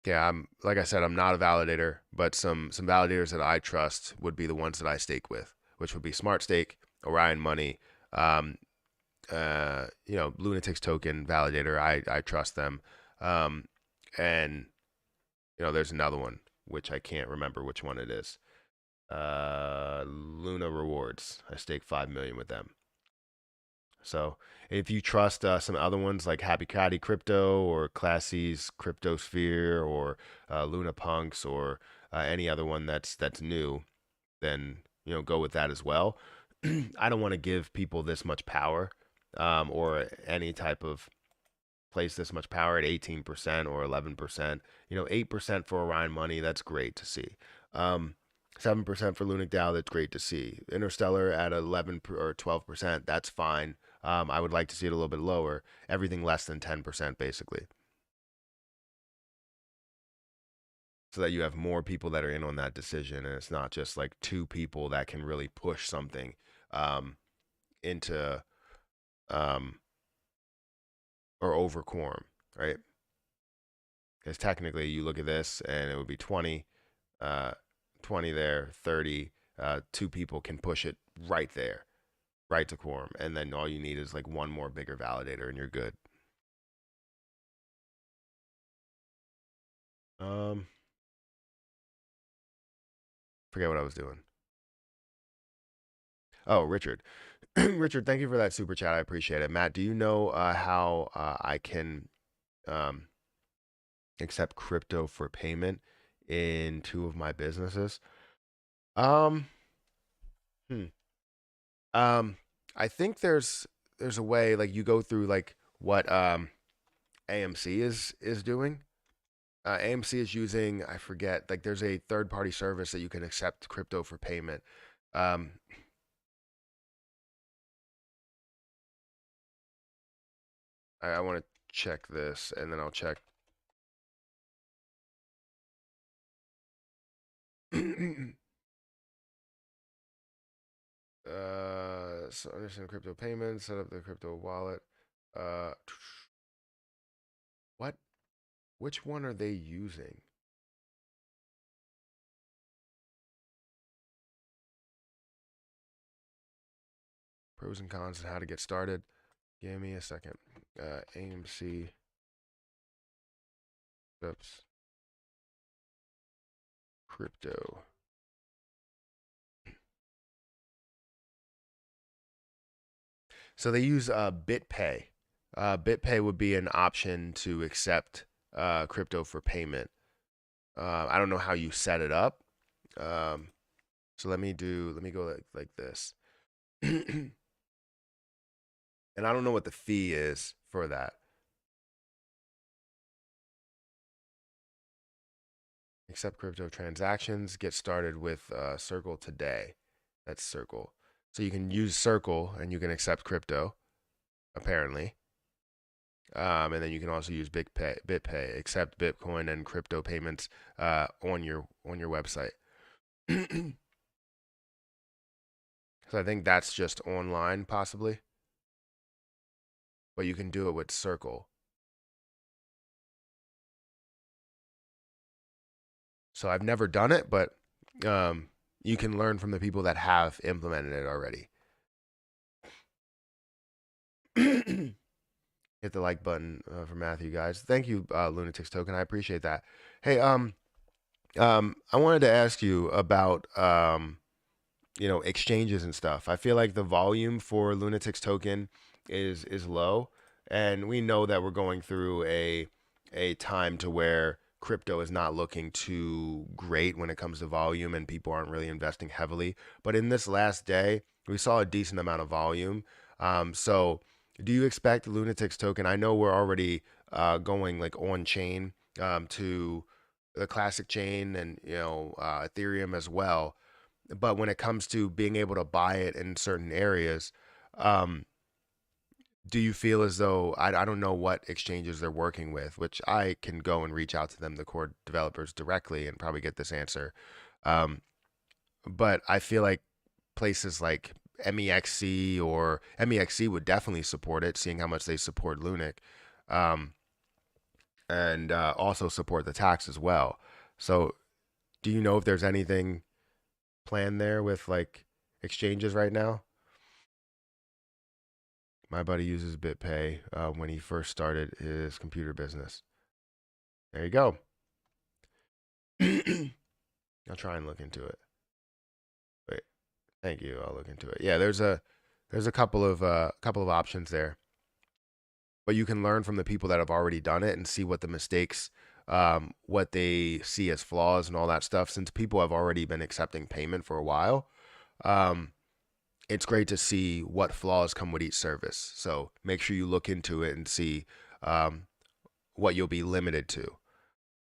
Yeah, I'm like I said, I'm not a validator, but some validators that I trust would be the ones that I stake with, which would be Smart Stake, Orion Money, um, Lunatics Token Validator. I trust them, um, and there's another one which I can't remember which one it is. Luna Rewards. I stake 5 million with them. So if you trust some other ones like Happy Caddy Crypto or Classy's Cryptosphere or Luna Punks or any other one that's new, then go with that as well. I don't want to give people this much power, or any type of place this much power at 18% or 11%. 8% for Orion Money. That's great to see. Um, 7% for Lunic DAO, that's great to see. Interstellar at 11 or 12%, that's fine. I would like to see it a little bit lower. Everything less than 10%, basically, so that you have more people that are in on that decision, and it's not just like two people that can really push something um, into um, or over quorum, right? Because technically, you look at this, and it would be 20, uh, 20 there, 30. Two people can push it right there, right to quorum, and then all you need is like one more bigger validator, and you're good. Um, Forget what I was doing. Oh, Richard. Richard, thank you for that super chat. I appreciate it. Matt, do you know how I can um, accept crypto for payment in two of my businesses? Um, hmm. Um, I think there's a way, like, you go through like what AMC is doing. AMC is using, I forget, like, there's a third party service that you can accept crypto for payment. Um, I want to check this, and then I'll check. So understand crypto payments, set up the crypto wallet. Uh, what? Which one are they using? Pros and cons and how to get started. Give me a second. AMC. Oops. Crypto. So they use BitPay. BitPay would be an option to accept crypto for payment. I don't know how you set it up. Um, so let me go like this. And I don't know what the fee is for that. Accept crypto transactions. Get started with Circle today. That's Circle. So you can use Circle and you can accept crypto, apparently. And then you can also use BitPay, accept Bitcoin and crypto payments on your website. So I think that's just online, possibly, but you can do it with Circle. So I've never done it, but you can learn from the people that have implemented it already. Hit the like button for Matthew, guys. Thank you, Lunatics Token. I appreciate that. Hey, I wanted to ask you about exchanges and stuff. I feel like the volume for Lunatics Token is low, and we know that we're going through a time to where crypto is not looking too great when it comes to volume, and people aren't really investing heavily. But in this last day, we saw a decent amount of volume. So do you expect Lunatics Token? I know we're already going like on chain to the classic chain, and Ethereum as well. But when it comes to being able to buy it in certain areas, um, do you feel as though, I don't know what exchanges they're working with, which I can go and reach out to them, the core developers, directly, and probably get this answer. Um, but I feel like places like MEXC, or MEXC would definitely support it, seeing how much they support Lunic, um, and also support the tax as well. So do you know if there's anything planned there with like exchanges right now? My buddy uses BitPay when he first started his computer business. There you go. I'll try and look into it. Wait, thank you. I'll look into it. Yeah, there's a couple of options there, but you can learn from the people that have already done it and see what the mistakes, what they see as flaws and all that stuff. Since people have already been accepting payment for a while, um, it's great to see what flaws come with each service. So make sure you look into it and see um, what you'll be limited to.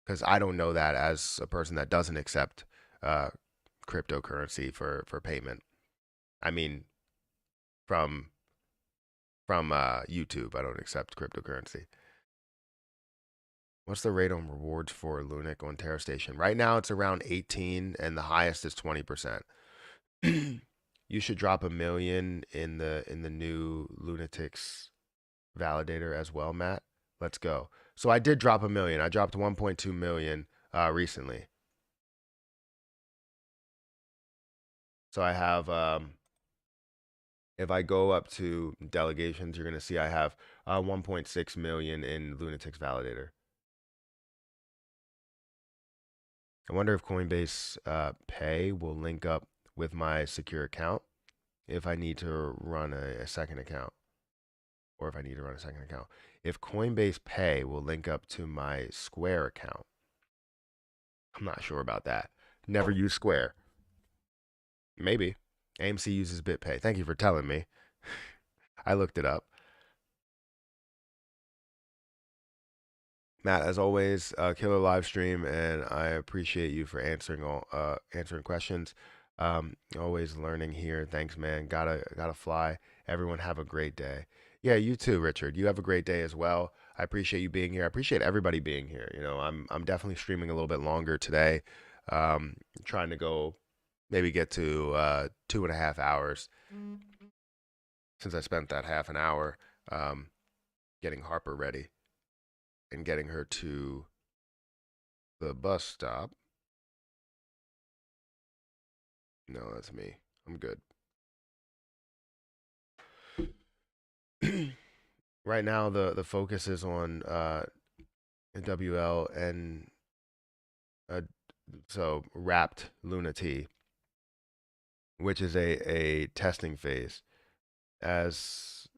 Because I don't know that as a person that doesn't accept uh, cryptocurrency for payment. I mean, from YouTube, I don't accept cryptocurrency. What's the rate on rewards for Lunic on Terra Station? Right now, it's around 18, and the highest is 20%. You should drop 1 million in the new Lunatics validator as well, Matt. Let's go. So I did drop 1 million. I dropped 1.2 million recently. So I have if I go up to delegations, you're gonna see I have 1.6 million in Lunatics validator. I wonder if Coinbase Pay will link up with my secure account if I need to run a second account, or if I need to run a second account. If Coinbase Pay will link up to my Square account, I'm not sure about that. Never use Square. Maybe. AMC uses BitPay. Thank you for telling me. I looked it up. Matt, as always, killer live stream, and I appreciate you for answering questions. Always learning here. Thanks, man. Gotta fly. Everyone have a great day. Yeah, you too, Richard. You have a great day as well. I appreciate you being here. I appreciate everybody being here. I'm definitely streaming a little bit longer today. Trying to go maybe get to 2.5 hours since I spent that half an hour getting Harper ready and getting her to the bus stop. No, that's me. I'm good. Right now, the focus is on WL and so wrapped Luna T, which is a testing phase. As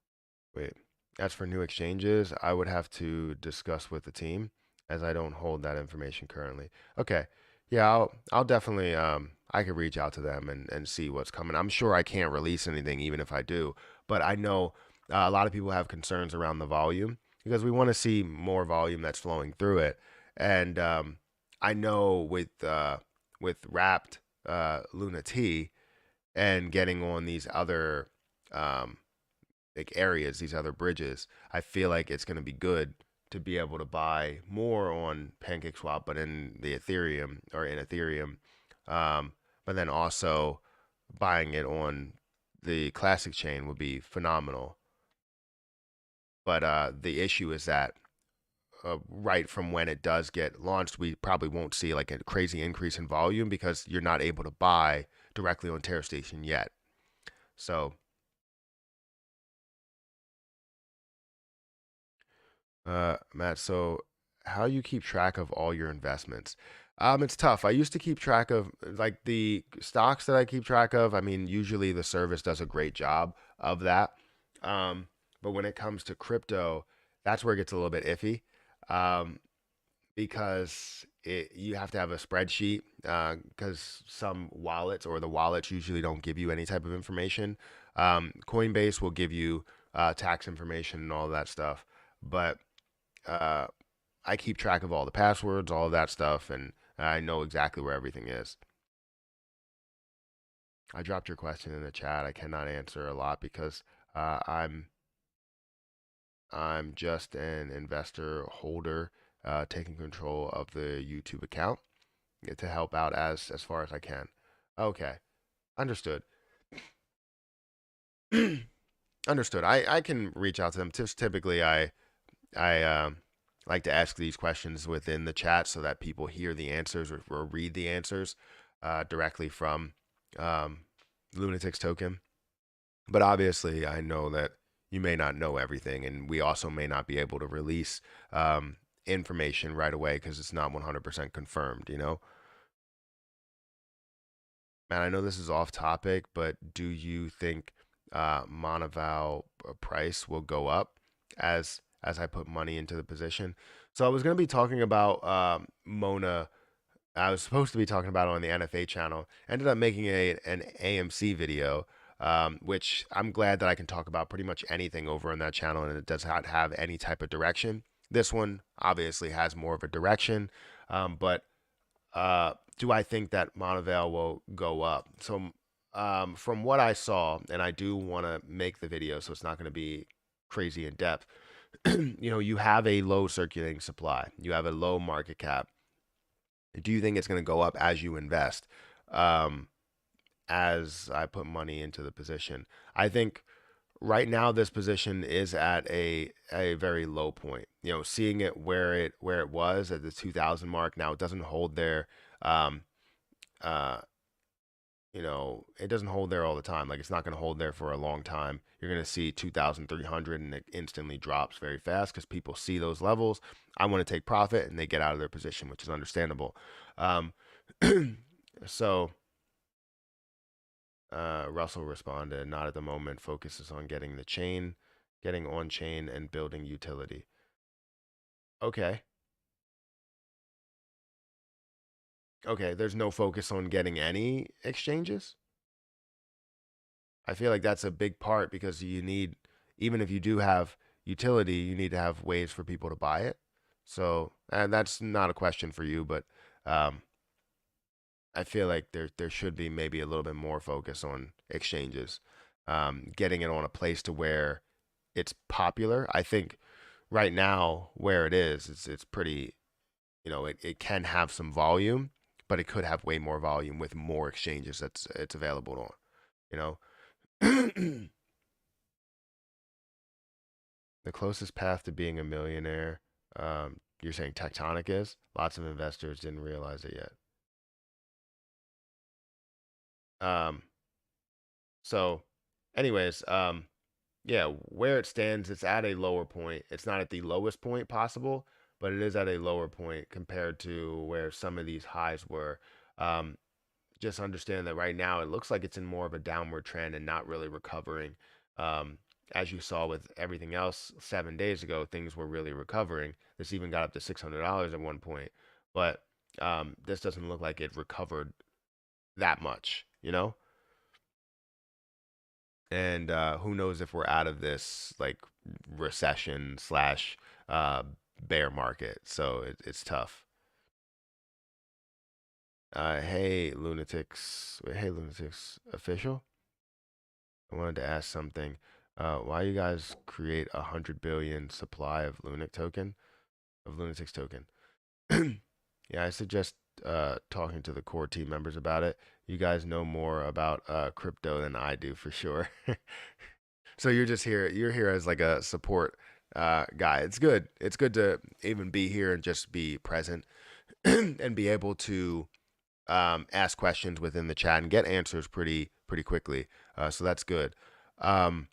wait, as for new exchanges, I would have to discuss with the team as I don't hold that information currently. Okay. Yeah, I'll definitely I could reach out to them and see what's coming. I'm sure I can't release anything even if I do, but I know a lot of people have concerns around the volume because we want to see more volume that's flowing through it. And I know with wrapped Luna T and getting on these other um, like areas, these other bridges, I feel like it's going to be good to be able to buy more on PancakeSwap, but in the Ethereum or in Ethereum, but then also buying it on the classic chain would be phenomenal. But the issue is that right from when it does get launched, we probably won't see like a crazy increase in volume because you're not able to buy directly on Terra Station yet. So Matt, so how you keep track of all your investments? It's tough. I used to keep track of like the stocks that I keep track of. I mean, usually the service does a great job of that. But when it comes to crypto, that's where it gets a little bit iffy. Um, because you have to have a spreadsheet because some wallets or the wallets usually don't give you any type of information. Coinbase will give you tax information and all that stuff, but uh, I keep track of all the passwords, all of that stuff, and I know exactly where everything is. I dropped your question in the chat. I cannot answer a lot because I'm just an investor holder, taking control of the YouTube account to help out as far as I can. Okay, understood. Understood. I can reach out to them. Just typically, I like to ask these questions within the chat so that people hear the answers or read the answers directly from um, Lunatic's token. But obviously, I know that you may not know everything, and we also may not be able to release information right away because it's not 100% confirmed, you know? Man, I know this is off topic, but do you think Monoval price will go up as I put money into the position? So I was going to be talking about Mona. I was supposed to be talking about it on the NFA channel. Ended up making an AMC video, which I'm glad that I can talk about pretty much anything over on that channel, and it does not have any type of direction. This one obviously has more of a direction, but do I think that Montevideo will go up? So from what I saw, and I do want to make the video, so it's not going to be crazy in depth. You have a low circulating supply, you have a low market cap. Do you think it's going to go up as you invest? Um, as I put money into the position, I think right now this position is at a very low point. Seeing it where it was at the 2000 mark, now it doesn't hold there. Um, uh, it doesn't hold there all the time. Like, it's not going to hold there for a long time. You're going to see 2,300 and it instantly drops very fast because people see those levels. I want to take profit and they get out of their position, which is understandable. Um, so Russell responded, not at the moment, focuses on getting on chain and building utility. Okay. Okay, there's no focus on getting any exchanges. I feel like that's a big part because even if you do have utility, you need to have ways for people to buy it. So, and that's not a question for you, but um, I feel like there should be maybe a little bit more focus on exchanges, getting it on a place to where it's popular. I think right now where it is, it's pretty, it can have some volume, but it could have way more volume with more exchanges that's it's available on, you know. The closest path to being a millionaire, you're saying Tectonic is? Lots of investors didn't realize it yet. Um, so, anyways, yeah, where it stands, it's at a lower point. It's not at the lowest point possible, but it is at a lower point compared to where some of these highs were. Um, just understand that right now it looks like it's in more of a downward trend and not really recovering. Um, as you saw with everything else 7 days ago, things were really recovering. This even got up to $600 at one point, but this doesn't look like it recovered that much. And who knows if we're out of this like recession slash uh, bear market. So it's tough. Hey lunatics official. I wanted to ask something. Why you guys create 100 billion supply of lunatics token? Yeah, I suggest talking to the core team members about it. You guys know more about crypto than I do for sure. So you're just here. You're here as like a support guy. It's good. It's good to even be here and just be present and be able to ask questions within the chat and get answers pretty quickly. So that's good. Um,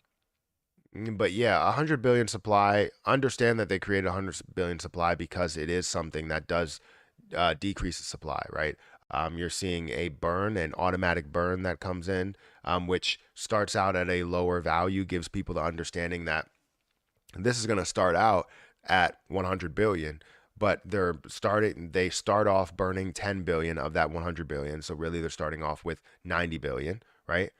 but yeah, 100 billion supply. Understand that they created 100 billion supply because it is something that does decrease the supply, right? You're seeing an automatic burn that comes in, which starts out at a lower value, gives people the understanding that this is going to start out at 100 billion, but they start off burning 10 billion of that 100 billion. So really they're starting off with 90 billion, right?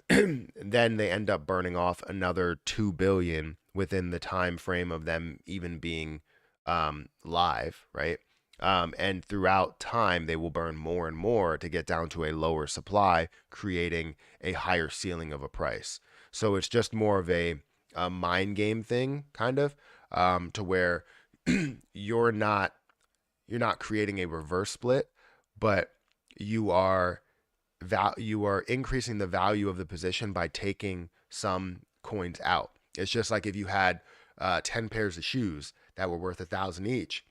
Then they end up burning off another 2 billion within the time frame of them even being live, right? And throughout time, they will burn more and more to get down to a lower supply, creating a higher ceiling of a price. So it's just more of a mind game thing, kind of, to where you're not you're not creating a reverse split, but you are you are increasing the value of the position by taking some coins out. It's just like if you had 10 pairs of shoes that were worth 1,000 each.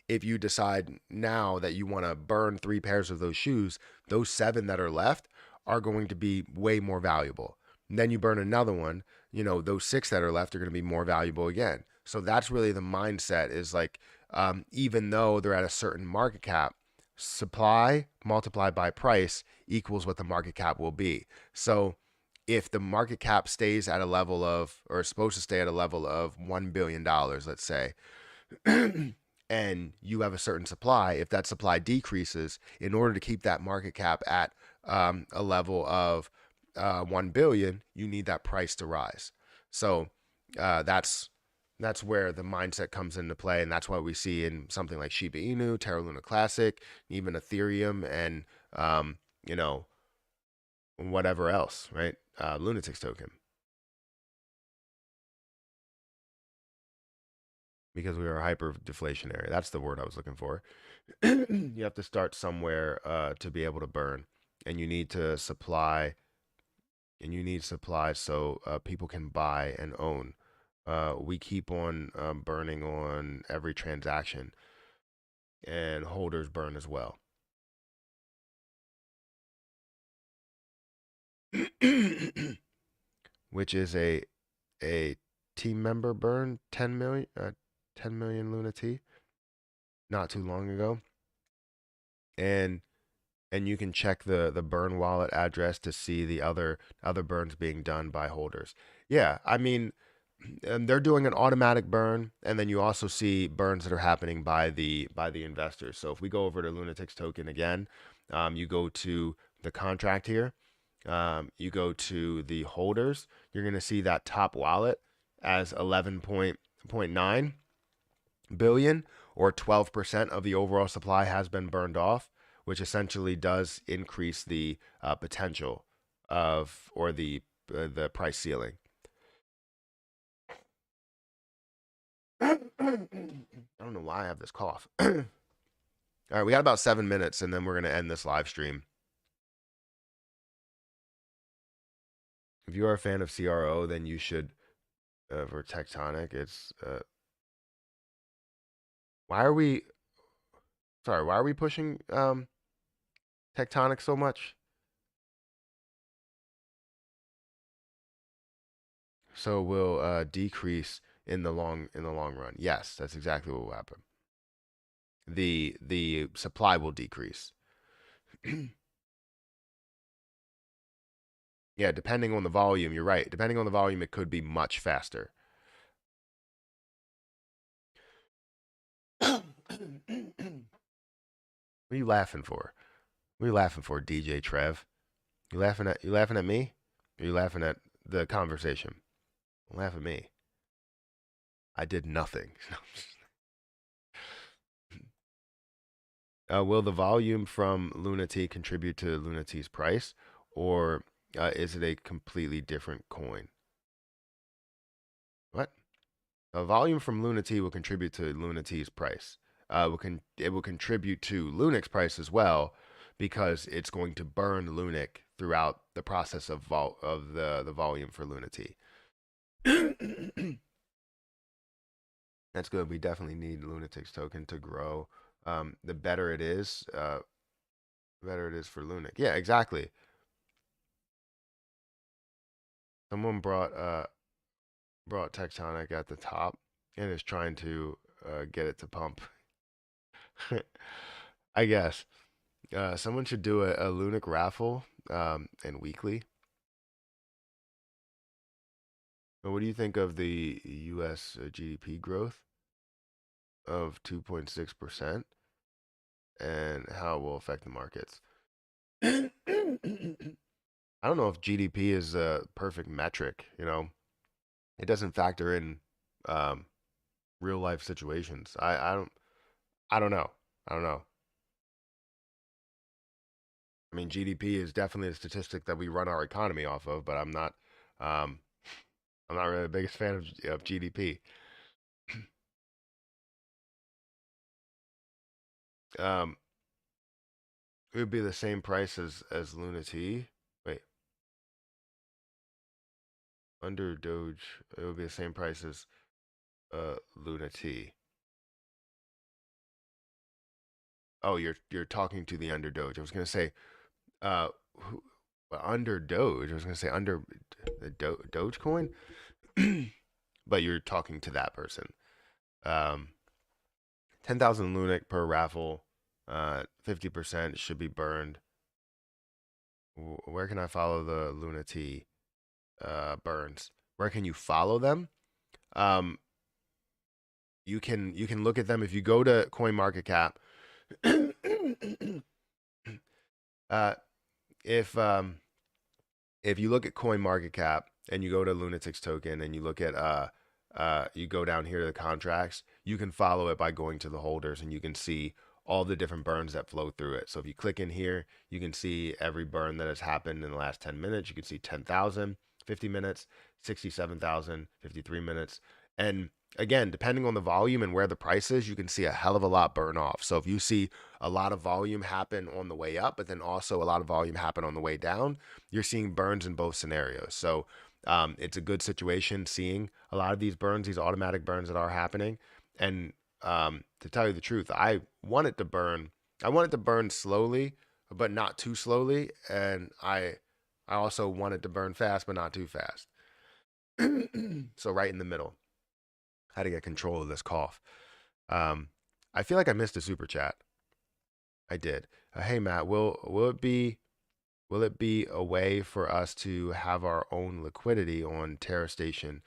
If you decide now that you want to burn 3 pairs of those shoes, those seven that are left are going to be way more valuable. And then you burn another one, those six that are left are going to be more valuable again. So that's really the mindset is like, even though they're at a certain market cap, supply multiplied by price equals what the market cap will be. So if the market cap stays at a level of, or is supposed to stay at a level of $1 billion, let's say, and you have a certain supply, if that supply decreases, in order to keep that market cap at a level of 1 billion, you need that price to rise. So that's That's where the mindset comes into play, and that's why we see in something like Shiba Inu, Terra Luna Classic, even Ethereum, and um, you know, whatever else, right? Lunatics token, because we are hyper deflationary. That's the word I was looking for. You have to start somewhere to be able to burn, and you need to supply, and you need supply so people can buy and own. We keep on burning on every transaction, and holders burn as well. Which is a team member burn 10 million Luna T not too long ago, and you can check the burn wallet address to see the other burns being done by holders. Yeah, I mean, they're doing an automatic burn, and then you also see burns that are happening by the investors. So if we go over to Lunatics token again, you go to the contract here, you go to the holders, you're going to see that top wallet as 11.9 billion, or 12% of the overall supply has been burned off, which essentially does increase the potential of, or the price ceiling. I don't know why I have this cough. All right, we got about 7 minutes, and then we're going to end this live stream. If you are a fan of CRO, then you should, for Tectonic, it's, why are we, sorry, why are we pushing Tectonic so much? So will decrease in the long run. Yes, that's exactly what will happen. The supply will decrease. Yeah, depending on the volume, you're right. Depending on the volume, it could be much faster. What are you laughing for? What are you laughing for, DJ Trev? You laughing at me? Or are you laughing at the conversation? Laugh at me. I did nothing. Will the volume from Lunati contribute to Lunati's price, or is it a completely different coin? What? A volume from Lunati will contribute to Lunati's price. It will contribute to Lunic's price as well, because it's going to burn Lunic throughout the process of the volume for Lunati. That's good. We definitely need Lunatics token to grow. The better it is, better it is for Lunic. Yeah, exactly. Someone brought Tectonic at the top and is trying to get it to pump. I guess someone should do a Lunic raffle and weekly. But what do you think of the U.S. GDP growth of 2.6% and how it will affect the markets? I don't know if GDP is a perfect metric. It doesn't factor in um, real life situations. I don't know. I don't know. I mean, GDP is definitely a statistic that we run our economy off of, but um, I'm not really the biggest fan of GDP. Um, it would be the same price as Luna T. Wait, under Doge, it would be the same price as Luna T. Oh, you're talking to the under Doge. I was gonna say uh who, under Doge. I was gonna say under the Dogecoin, but you're talking to that person. 10,000 Lunic per raffle. 50% should be burned. Where can I follow the Luna T burns? Where can you follow them? Um, you can look at them if you go to CoinMarketCap. uh, if you look at CoinMarketCap and you go to Lunatics token and you look at you go down here to the contracts, you can follow it by going to the holders, and you can see all the different burns that flow through it. So if you click in here, you can see every burn that has happened in the last 10 minutes. You can see 10,000, 50 minutes, 67,000, 53 minutes. And again, depending on the volume and where the price is, you can see a hell of a lot burn off. So if you see a lot of volume happen on the way up, but then also a lot of volume happen on the way down, you're seeing burns in both scenarios. So it's a good situation seeing a lot of these burns, these automatic burns that are happening. And to tell you the truth, I want it to burn. I want it to burn slowly, but not too slowly. And I also want it to burn fast, but not too fast. So right in the middle. How to get control of this cough. I feel like I missed a super chat. I did. Hey Matt, will it be a way for us to have our own liquidity on Terra Station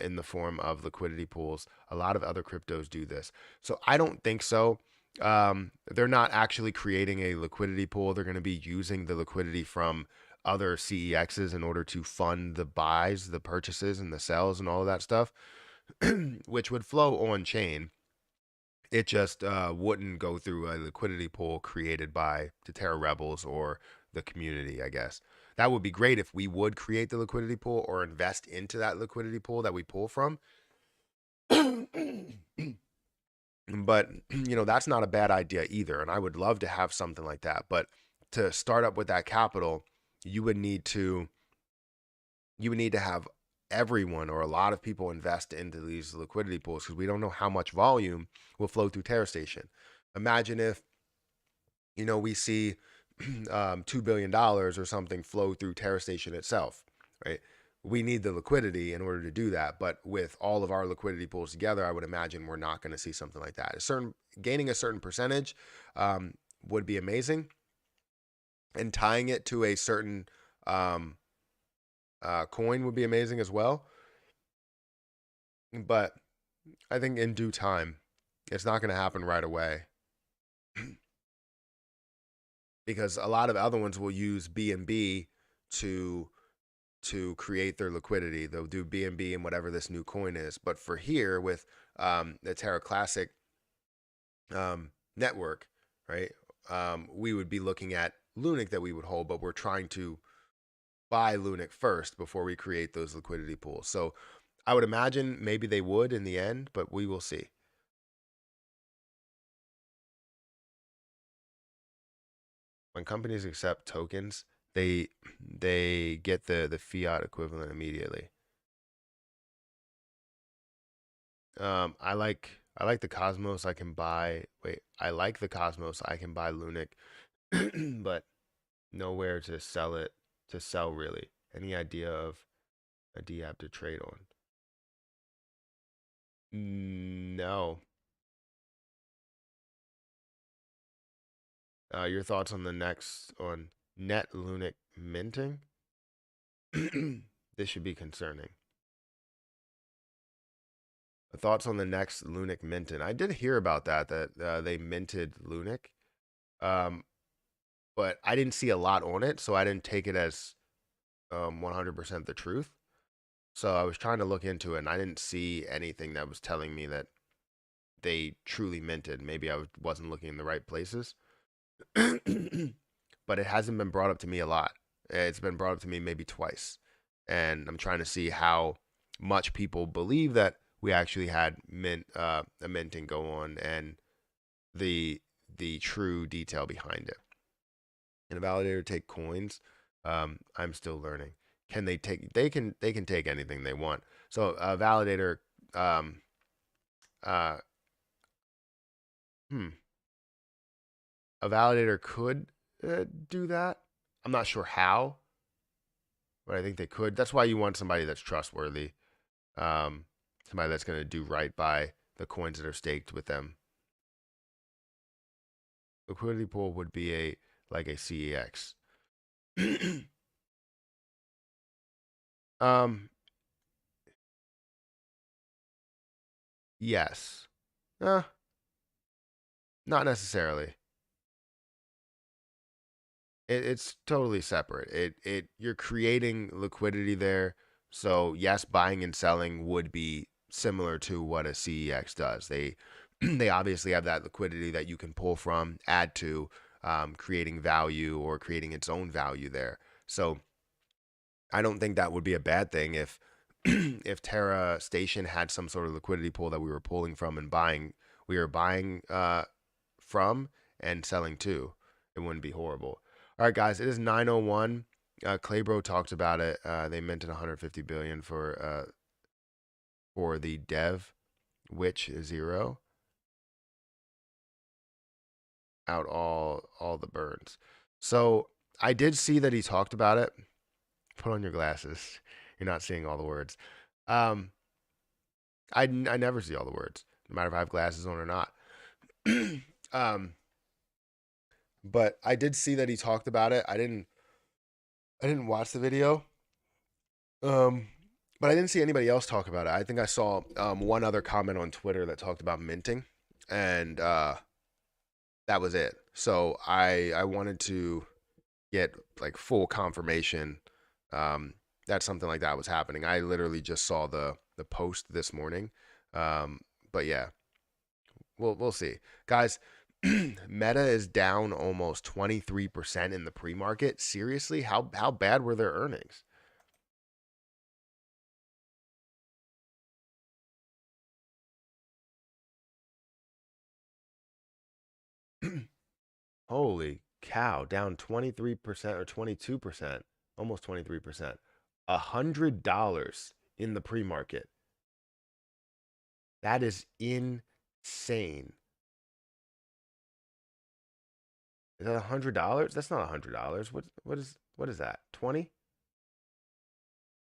in the form of liquidity pools? A lot of other cryptos do this. So I don't think so. They're not actually creating a liquidity pool. They're going to be using the liquidity from other CEXs in order to fund the buys, the purchases, and the sells, and all of that stuff, which would flow on chain. It just wouldn't go through a liquidity pool created by the Terra Rebels or the community, I guess. That would be great if we would create the liquidity pool or invest into that liquidity pool that we pull from. But, that's not a bad idea either. And I would love to have something like that. But to start up with that capital, you would need to have everyone or a lot of people invest into these liquidity pools, because we don't know how much volume will flow through Terra Station. Imagine if, we see $2 billion or something flow through Terra Station itself, right? We need the liquidity in order to do that. But with all of our liquidity pools together, I would imagine we're not going to see something like that. Gaining a certain percentage would be amazing, and tying it to a certain coin would be amazing as well. But I think in due time, it's not going to happen right away. Because a lot of other ones will use BNB to create their liquidity. They'll do BNB and whatever this new coin is. But for here with the Terra Classic network, right? We would be looking at Lunic that we would hold, but we're trying to buy Lunic first before we create those liquidity pools. So I would imagine maybe they would in the end, but we will see. When companies accept tokens, they get the fiat equivalent immediately. I like the Cosmos. I can buy. Wait, I like the Cosmos. I can buy Lunic, but nowhere to sell it. To sell really. Any idea of a DApp to trade on? No. Your thoughts on net Lunic minting? This should be concerning. Thoughts on the next Lunic minting? I did hear about that they minted Lunic, but I didn't see a lot on it, so I didn't take it as 100% the truth. So I was trying to look into it, and I didn't see anything that was telling me that they truly minted. Maybe I wasn't looking in the right places. But it hasn't been brought up to me a lot. It's been brought up to me maybe twice. And I'm trying to see how much people believe that we actually had a minting go on, and the true detail behind it. Can a validator take coins? I'm still learning. Can they take? They can take anything they want. So a validator, a validator could do that. I'm not sure how, but I think they could. That's why you want somebody that's trustworthy, somebody that's going to do right by the coins that are staked with them. Liquidity pool would be like a CEX. Yes. Not necessarily. It's totally separate. You're creating liquidity there. So yes, buying and selling would be similar to what a CEX does. They they obviously have that liquidity that you can pull from, add to, creating value or creating its own value there. So I don't think that would be a bad thing if if Terra Station had some sort of liquidity pool that we were pulling from and buying, we were buying from and selling to. It wouldn't be horrible. All right, guys, it is 9:01. Claybro talked about it. They minted 150 billion for the dev, which is zero out all the burns. So I did see that he talked about it. Put on your glasses. You're not seeing all the words. Um, I never see all the words, no matter if I have glasses on or not. um, but I did see that he talked about it. I didn't watch the video. Um, but I didn't see anybody else talk about it. I think I saw one other comment on Twitter that talked about minting, and that was it. So I wanted to get like full confirmation that something like that was happening. I literally just saw the post this morning. But yeah, we'll see, guys. Meta is down almost 23% in the pre-market. Seriously, how bad were their earnings? Holy cow, down 23% or 22%, almost 23%. $100 in the pre-market. That is insane. Is that $100? That's not $100. What is that? 20?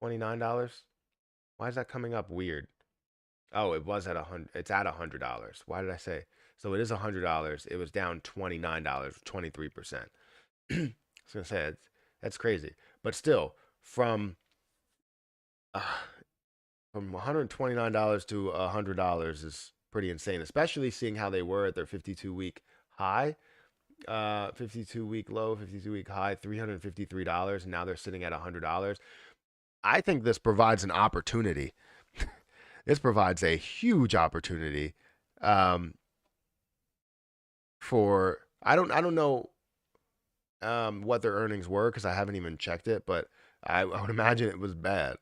$29? Why is that coming up weird? Oh, it was at 100. It's at $100. Why did I say? So it is $100. It was down $29, 23%. I was gonna say that's crazy, but still, uh, from $129 to $100 is pretty insane, especially seeing how they were at their 52-week high, 52-week low, 52-week high, $353, and now they're sitting at $100. I think this provides an opportunity. This provides a huge opportunity um, for I don't know what their earnings were because I haven't even checked it, but I would imagine it was bad.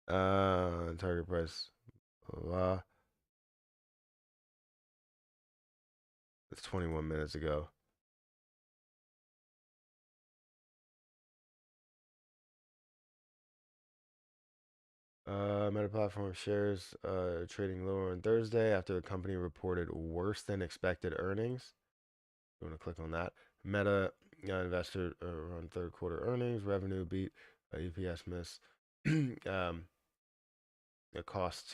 Target price. Blah. It's 21 minutes ago. Meta Platform shares trading lower on Thursday after the company reported worse than expected earnings. You want to click on that. Meta investor on third quarter earnings, revenue beat, EPS miss. The cost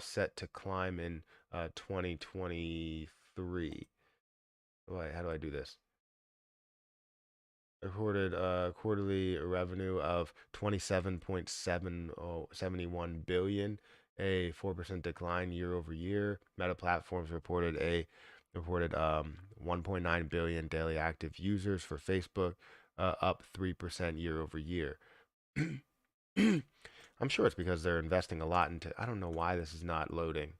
set to climb in 2023. Wait, how do I do this? Recorded quarterly revenue of 27.71 billion, a 4% decline year over year. Meta Platforms reported 1.9 billion daily active users for Facebook, up 3% year over year. I'm sure it's because they're investing a lot into. I don't know why this is not loading.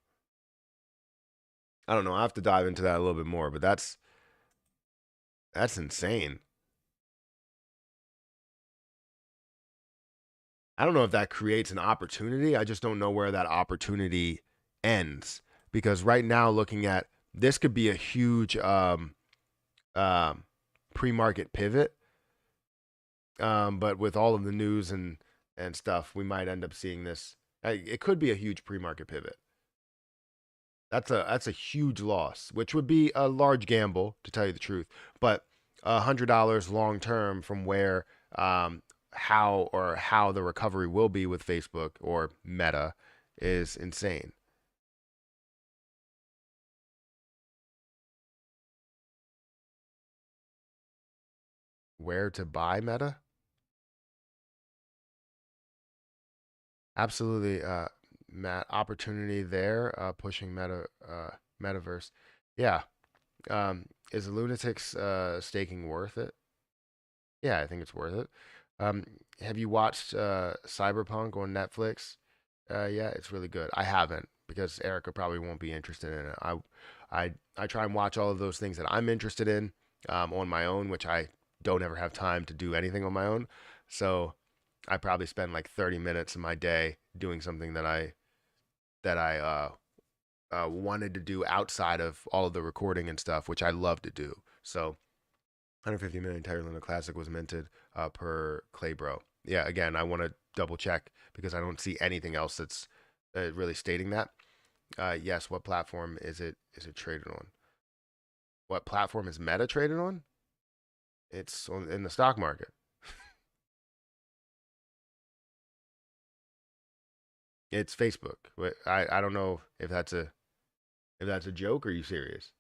I don't know. I have to dive into that a little bit more, but that's insane. I don't know if that creates an opportunity. I just don't know where that opportunity ends because right now, looking at this, could be a huge um, pre-market pivot. But with all of the news and stuff, we might end up seeing this. It could be a huge pre-market pivot. That's a huge loss, which would be a large gamble to tell you the truth. But $100 long term from where how the recovery will be with Facebook or Meta is insane. Where to buy Meta? Absolutely, Matt. Opportunity there, pushing metaverse. Yeah. Is Lunatics staking worth it? Yeah, I think it's worth it. Um, have you watched Cyberpunk on Netflix? Yeah, it's really good. I haven't because Erica probably won't be interested in it. I try and watch all of those things that I'm interested in on my own, which I don't ever have time to do anything on my own. So I probably spend like 30 minutes of my day doing something that I wanted to do outside of all of the recording and stuff, which I love to do. So 150 million Terra Luna Classic was minted per Claybro. Yeah, again, I want to double check because I don't see anything else that's really stating that. Yes, what platform is it traded on? What platform is Meta traded on? It's in the stock market. It's Facebook. I don't know if that's a joke or are you serious?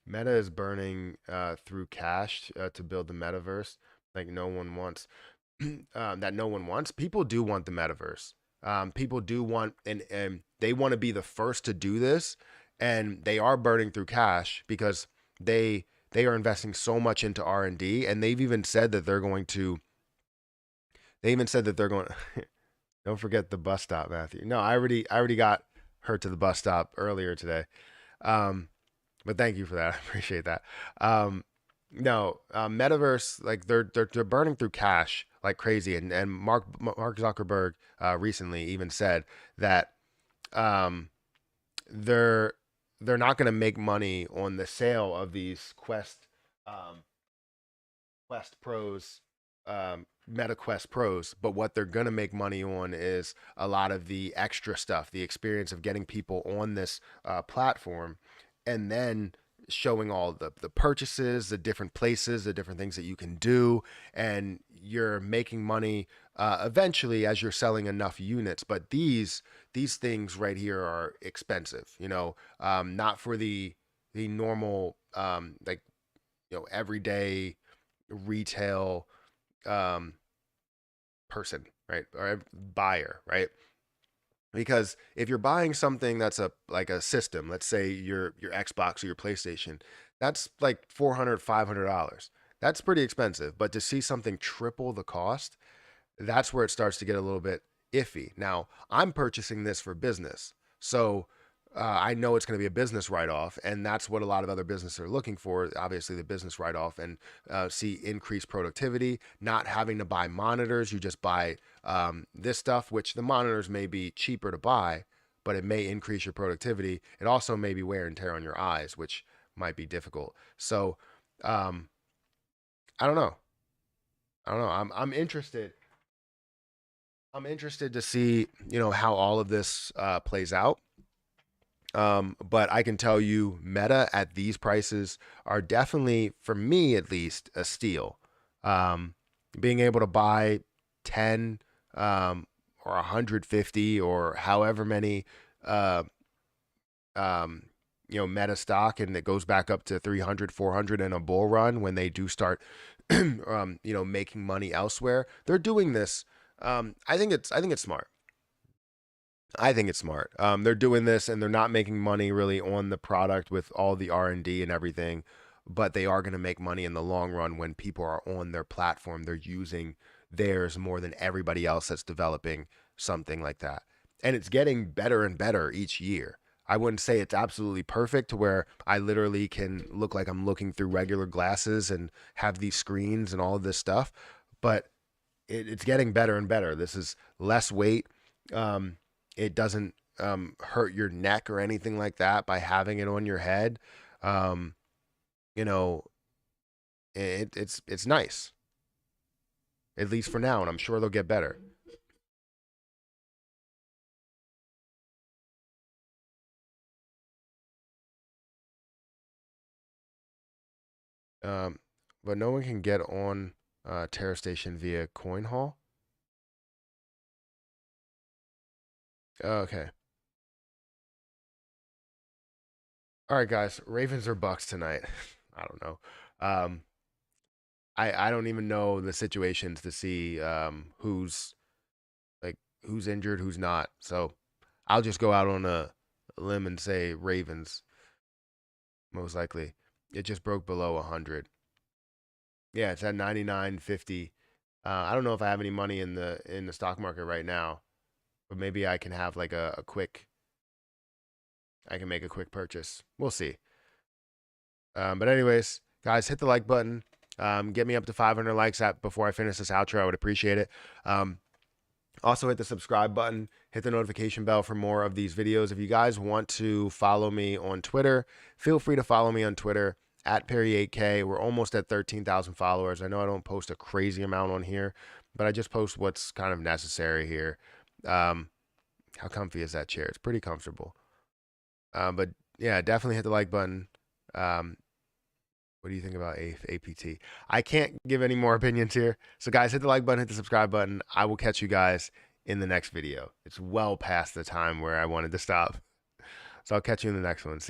Meta is burning through cash to build the metaverse like no one wants. That no one wants. People do want the metaverse. People do want, and they want to be the first to do this, and they are burning through cash because they are investing so much into R&D, and they've even said that they're going to. They even said that they're going. Don't forget the bus stop, Matthew. No, I already got her to the bus stop earlier today. Um, but thank you for that. I appreciate that. No, metaverse like they're burning through cash like crazy, and Mark Zuckerberg recently even said that um, they're they're not going to make money on the sale of these um, Quest Pros, Meta Quest Pros, but what they're going to make money on is a lot of the extra stuff, the experience of getting people on this platform, and then showing all the purchases, the different places, the different things that you can do, and you're making money eventually as you're selling enough units. But these things right here are expensive, not for the normal like everyday retail um, person, right, or a buyer, right? Because if you're buying something that's a like a system, let's say your Xbox or your PlayStation, that's like $400, $500. That's pretty expensive. But to see something triple the cost, that's where it starts to get a little bit iffy. Now, I'm purchasing this for business. So I know it's going to be a business write off. And that's what a lot of other businesses are looking for. Obviously, the business write off and see increased productivity, not having to buy monitors. You just buy this stuff, which the monitors may be cheaper to buy, but it may increase your productivity. It also may be wear and tear on your eyes, which might be difficult. So um, I don't know. I don't know. I'm interested. I'm interested to see, how all of this plays out. But I can tell you, Meta at these prices are definitely, for me at least, a steal. Um, Being able to buy 10 or 150 or however many, uh, um, Meta stock, and it goes back up to 300, 400 in a bull run when they do start, making money elsewhere. They're doing this. I think it's smart. I think it's smart. They're doing this and they're not making money really on the product with all the R&D and everything, but they are going to make money in the long run when people are on their platform. They're using theirs more than everybody else that's developing something like that. And it's getting better and better each year. I wouldn't say it's absolutely perfect to where I literally can look like I'm looking through regular glasses and have these screens and all of this stuff, but it's getting better and better. This is less weight. It doesn't hurt your neck or anything like that by having it on your head. Um, you know, it's nice, at least for now, and I'm sure they'll get better. Um, but no one can get on Terra Station via Coin Hall. Okay. All right, guys. Ravens or Bucks tonight? I don't know. Um, I don't even know the situations to see who's injured, who's not. So I'll just go out on a limb and say Ravens most likely. It just broke below 100. Yeah, it's at 99.50. I don't know if I have any money in the stock market right now, but maybe I can have like a quick. I can make a quick purchase. We'll see. But anyways, guys, hit the like button. Get me up to 500 likes before I finish this outro. I would appreciate it. Also, hit the subscribe button, hit the notification bell for more of these videos. If you guys want to follow me on Twitter, feel free to follow me on Twitter at Perry8K. We're almost at 13,000 followers. I know I don't post a crazy amount on here, but I just post what's kind of necessary here. How comfy is that chair? It's pretty comfortable. But yeah, definitely hit the like button. What do you think about APT? I can't give any more opinions here. So guys, hit the like button, hit the subscribe button. I will catch you guys in the next video. It's well past the time where I wanted to stop. So I'll catch you in the next one. See